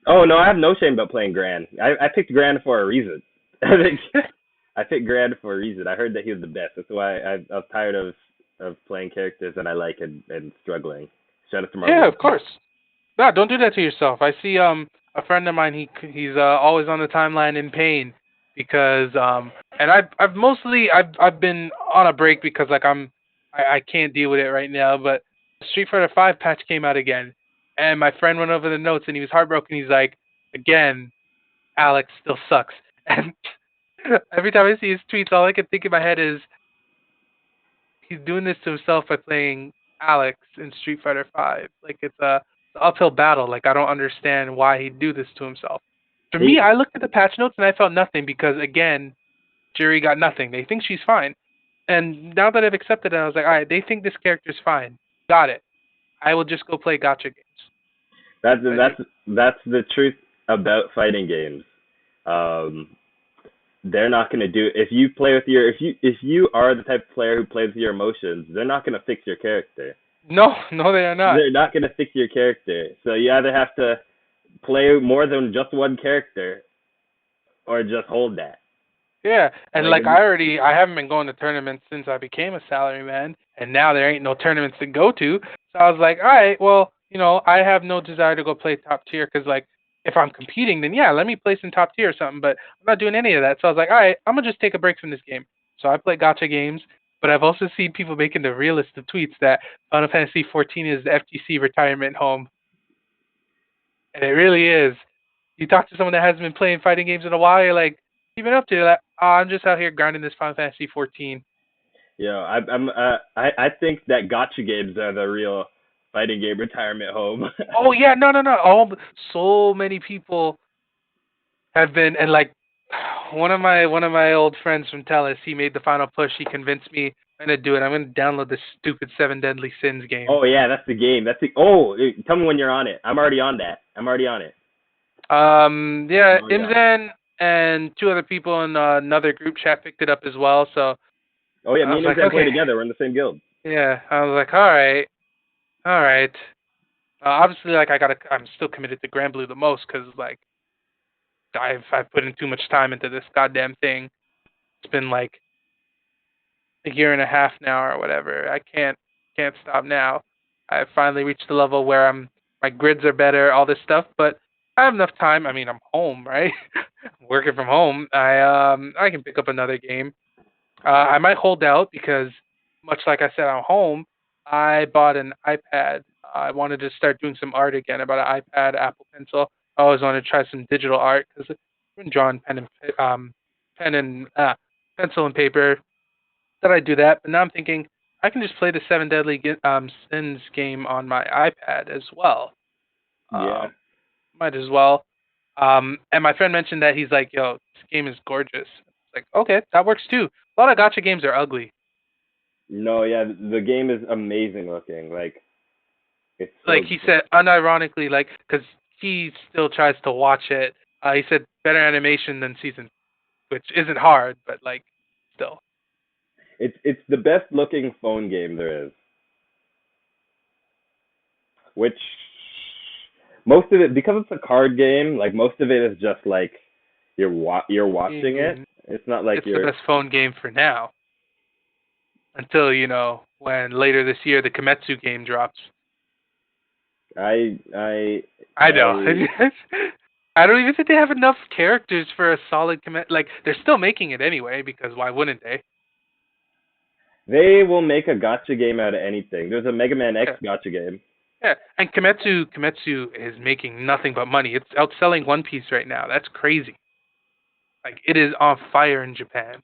Oh no, I have no shame about playing Gran. I picked Gran for a reason. I picked Gran for a reason. I heard that he was the best. That's why I was tired of playing characters that I like and struggling. Shout out to Marvel. Yeah, of course. No, don't do that to yourself. I see a friend of mine. He's always on the timeline in pain because and I've been on a break because like I can't deal with it right now. But Street Fighter 5 patch came out again, and my friend went over the notes and he was heartbroken. He's like, again, Alex still sucks. And every time I see his tweets, all I can think in my head is he's doing this to himself by playing Alex in Street Fighter 5. Like it's a uphill battle. Like I don't understand why he'd do this to himself. For me, I looked at the patch notes and I felt nothing because again, Juri got nothing. They think she's fine. And now that I've accepted it, I was like, all right, they think this character's fine. Got it. I will just go play gacha games. That's the truth about fighting games. They're not going to do if you play with your if you are the type of player who plays with your emotions, they're not going to fix your character. No, they are not. They're not going to fix your character. So you either have to play more than just one character, or just hold that. Yeah, and like I haven't been going to tournaments since I became a salaryman, and now there ain't no tournaments to go to. So I was like, all right, well, I have no desire to go play top tier because like if I'm competing, then yeah, let me place in top tier or something. But I'm not doing any of that. So I was like, all right, I'm gonna just take a break from this game. So I play gacha games, but I've also seen people making the realist of tweets that Final Fantasy 14 is the FGC retirement home, and it really is. You talk to someone that hasn't been playing fighting games in a while, you're like, "You been up to?" You're like, "Oh, I'm just out here grinding this Final Fantasy 14." I think that gacha games are the real fighting game retirement home. Oh yeah, no. So many people have been, and like one of my old friends from Telus, he made the final push. He convinced me I'm gonna do it. I'm gonna download this stupid Seven Deadly Sins game. Oh yeah, that's the game. Tell me when you're on it. I'm already on that. I'm already on it. Yeah, Imzan and two other people in another group chat picked it up as well. So. Oh yeah, me and Imzan play together. We're in the same guild. Yeah, I was like, all right. Obviously, like I'm still committed to Grand Blue the most because like I've put in too much time into this goddamn thing. It's been like a year and a half now or whatever. I can't stop now. I've finally reached the level where my grids are better, all this stuff, but I have enough time. I mean, I'm home, right? Working from home. I can pick up another game. I might hold out because much like I said, I'm home. I bought an iPad. I wanted to start doing some art again. I bought an iPad, Apple Pencil. I always wanted to try some digital art because I've been drawing pencil and paper. Then I do that, but now I'm thinking I can just play the Seven Deadly Sins game on my iPad as well. Yeah. Might as well. And my friend mentioned that he's like, yo, this game is gorgeous. It's like, okay, that works too. A lot of gacha games are ugly. No, yeah, the game is amazing looking. Like, it's so like he said, unironically, like, because he still tries to watch it. He said better animation than season, which isn't hard, but like, still. It's the best looking phone game there is. Which most of it, because it's a card game, like most of it is just like you're watching it. It's not like it's the best phone game for now. Until when later this year the Kimetsu game drops. I know. I don't even think they have enough characters for a solid Kimetsu. Like they're still making it anyway because why wouldn't they? They will make a gacha game out of anything. There's a Mega Man X gacha game. Yeah, and Kimetsu is making nothing but money. It's outselling One Piece right now. That's crazy. Like it is on fire in Japan.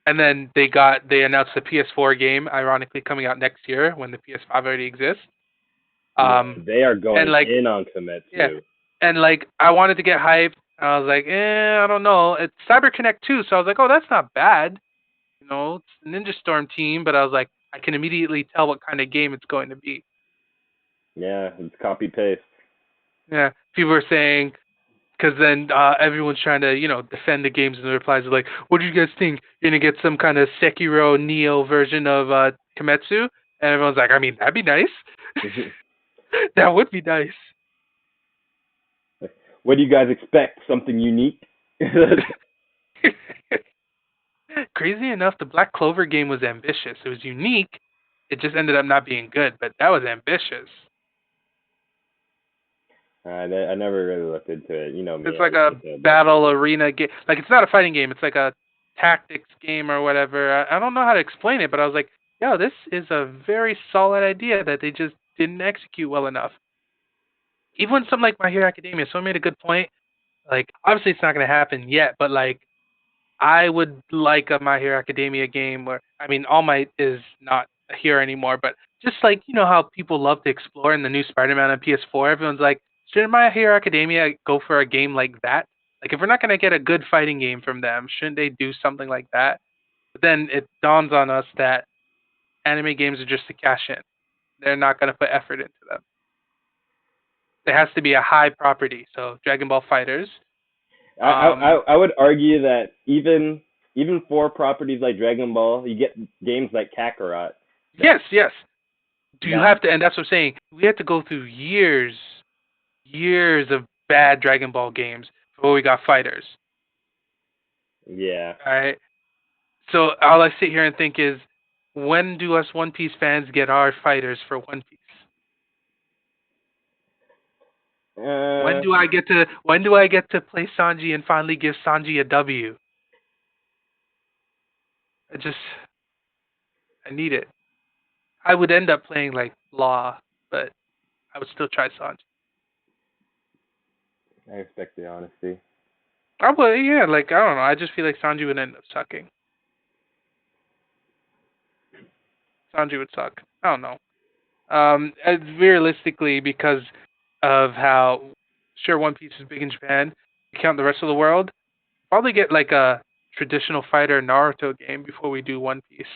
And then they announced the PS4 game, ironically coming out next year when the PS5 already exists. They are going in on Kimetsu. Yeah, and like I wanted to get hyped. I was like, I don't know. It's CyberConnect 2, so I was like, oh, that's not bad. It's a Ninja Storm team, but I was like, I can immediately tell what kind of game it's going to be. Yeah, it's copy paste. Yeah, people were saying. Because then everyone's trying to, defend the games, and the replies are like, what do you guys think? You're going to get some kind of Sekiro Neo version of Kimetsu? And everyone's like, I mean, that'd be nice. That would be nice. What do you guys expect? Something unique? Crazy enough, the Black Clover game was ambitious. It was unique, It just ended up not being good, but that was ambitious. I never really looked into it. You know me, It's I like a usually say about battle things. arena game. Like it's not a fighting game. It's like a tactics game or whatever. I don't know how to explain it, but I was like, yo, this is a very solid idea that they just didn't execute well enough. Even when something like My Hero Academia, someone made a good point. Like obviously it's not going to happen yet, but like I would like a My Hero Academia game where I mean All Might is not here anymore, but just like you know how people love to explore in the new Spider-Man on PS4, everyone's like, shouldn't My Hero Academia go for a game like that? Like if we're not gonna get a good fighting game from them, shouldn't they do something like that? But then it dawns on us that anime games are just to cash in. They're not gonna put effort into them. There has to be a high property. So Dragon Ball Fighters. I would argue that even for properties like Dragon Ball, you get games like Kakarot that Yes. Do you that have to? And that's what I'm saying. We have to go through years of bad Dragon Ball games before we got fighters. yeah. All right. So all I sit here and think is, when do us One Piece fans get our fighters for One Piece? Uh, When do I get to play Sanji and finally give Sanji a W? I just I need it. I would end up playing like Law, but I would still try Sanji. I respect the honesty. I would, yeah, like I don't know. I just feel like Sanji would end up sucking. Sanji would suck. I don't know. Realistically, because of how sure One Piece is big in Japan, you count the rest of the world, probably get like a traditional fighter Naruto game before we do One Piece.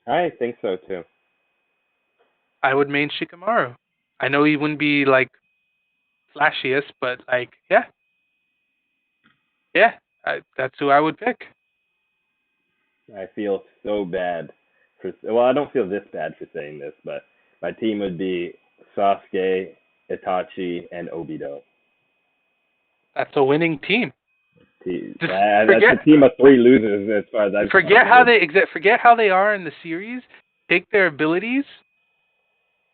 I think so too. I would main Shikamaru. I know he wouldn't be like flashiest, but like yeah, that's who I would pick. I feel so bad well, I don't feel this bad for saying this, but my team would be Sasuke, Itachi, and Obito. That's a winning team. Just That's forget a team of three losers as far as I'm concerned. forget how they are in the series. Take their abilities,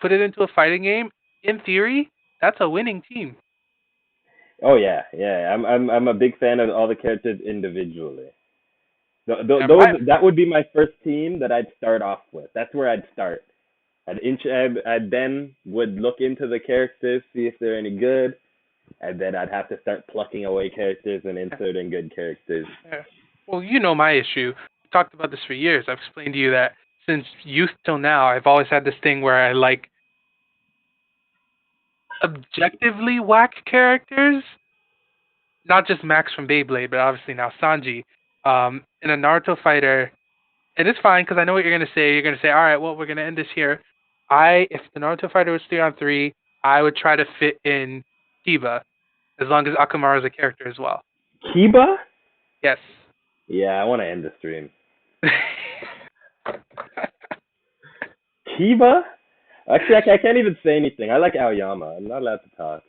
put it into a fighting game. In theory, that's a winning team. Oh yeah. I'm a big fan of all the characters individually. And my That would be my first team that I'd start off with. That's where I'd start. I'd then would look into the characters, see if they're any good, and then I'd have to start plucking away characters and inserting good characters. well, you know my issue. We've talked about this for years. I've explained to you that since youth till now, I've always had this thing where I like objectively whack characters, not just Max from Beyblade, but obviously now Sanji. In a Naruto fighter, and it's fine because I know what you're gonna say. You're gonna say, all right, well, we're gonna end this here. If the Naruto fighter was 3-on-3, I would try to fit in Kiba, as long as Akamaru is a character as well. Kiba? Yes. Yeah, I want to end the stream. Kiba? Actually, I can't even say anything. I like Aoyama. I'm not allowed to talk.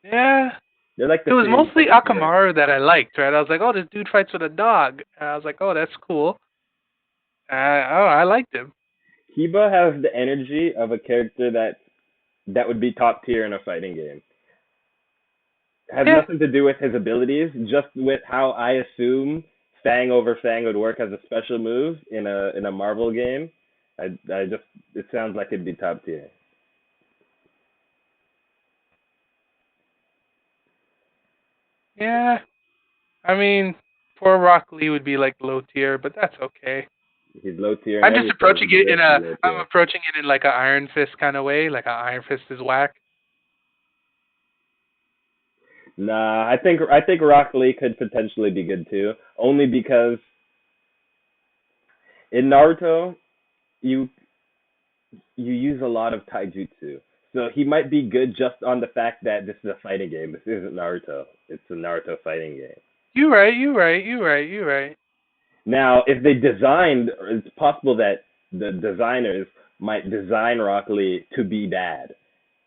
Yeah. They're like It the was same mostly character. Akamaru that I liked, right? I was like, oh, this dude fights with a dog. And I was like, oh, that's cool. I liked him. Kiba has the energy of a character that would be top tier in a fighting game. It has Yeah. nothing to do with his abilities, just with how I assume Fang over Fang would work as a special move in a Marvel game. I just it sounds like it'd be top tier. Yeah. I mean, poor Rock Lee would be like low tier, but that's okay. He's low tier in I'm just everything. approaching He it deserves to be low I'm tier. approaching it in like an Iron Fist kind of way, like an Iron Fist is whack. Nah, I think Rock Lee could potentially be good too, only because in Naruto you you use a lot of taijutsu. So he might be good just on the fact that this is a fighting game. This isn't Naruto. It's a Naruto fighting game. You right. Now, if they designed, it's possible that the designers might design Rock Lee to be bad.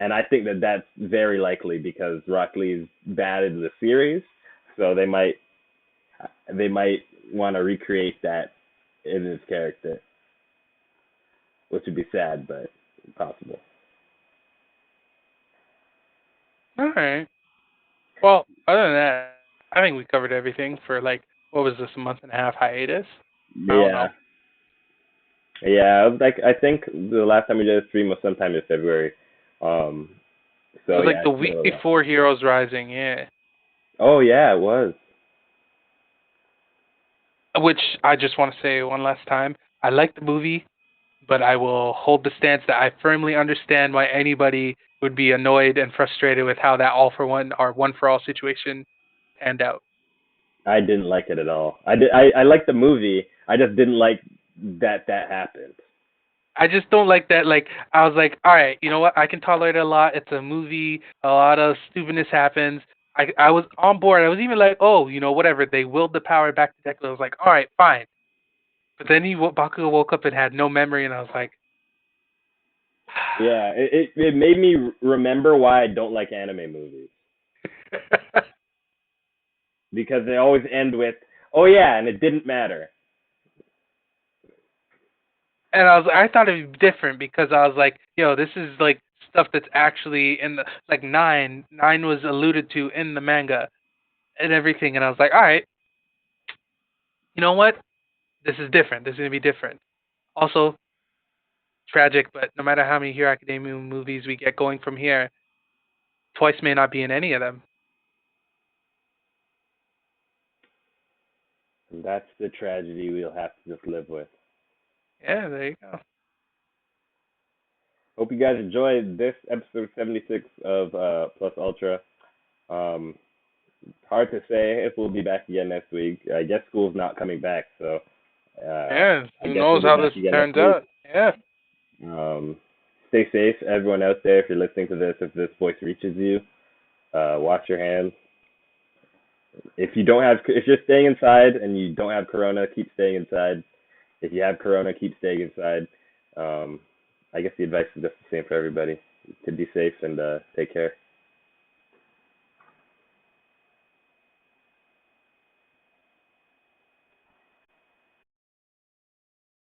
And I think that that's very likely because Rock Lee's bad in the series. So they might want to recreate that in his character. which would be sad, but possible. All right. Well, other than that, I think we covered everything for like what was this, a month and a half hiatus? I don't know. Yeah. Yeah, like I think the last time we did a stream was sometime in February. Um, It so was like yeah, the it's been a week little while. before Heroes Rising, yeah. Oh yeah, it was. Which I just want to say one last time. I like the movie, but I will hold the stance that I firmly understand why anybody would be annoyed and frustrated with how that all for one or one for all situation panned out. I didn't like it at all. I liked the movie. I just didn't like that happened. I just don't like that. Like, I was like, all right, you know what? I can tolerate it a lot. It's a movie. A lot of stupidness happens. I was on board. I was even like, oh, you know, whatever. They willed the power back to Deku. I was like, all right, fine. But then Bakugo woke up and had no memory, and I was like, Yeah, it made me remember why I don't like anime movies because they always end with, "Oh yeah," and it didn't matter. and I thought it'd be different because I was like, yo, this is like stuff that's actually in the like nine was alluded to in the manga and everything, and I was like, all right, you know what? This is different. This is gonna be different. Also, tragic, but no matter how many Hero Academia movies we get going from here, Twice may not be in any of them. And that's the tragedy we'll have to just live with. Yeah, there you go. Hope you guys enjoyed this episode 76 of Plus Ultra. Um, hard to say if we'll be back again next week. I guess school's not coming back, so Yeah, I who guess we'll knows be how back this again turns next week. out? Yeah. Stay safe, everyone out there. If you're listening to this, if this voice reaches you, wash your hands. If you're staying inside and you don't have corona, keep staying inside. If you have corona, keep staying inside. Um, I guess the advice is just the same for everybody. To be safe and take care.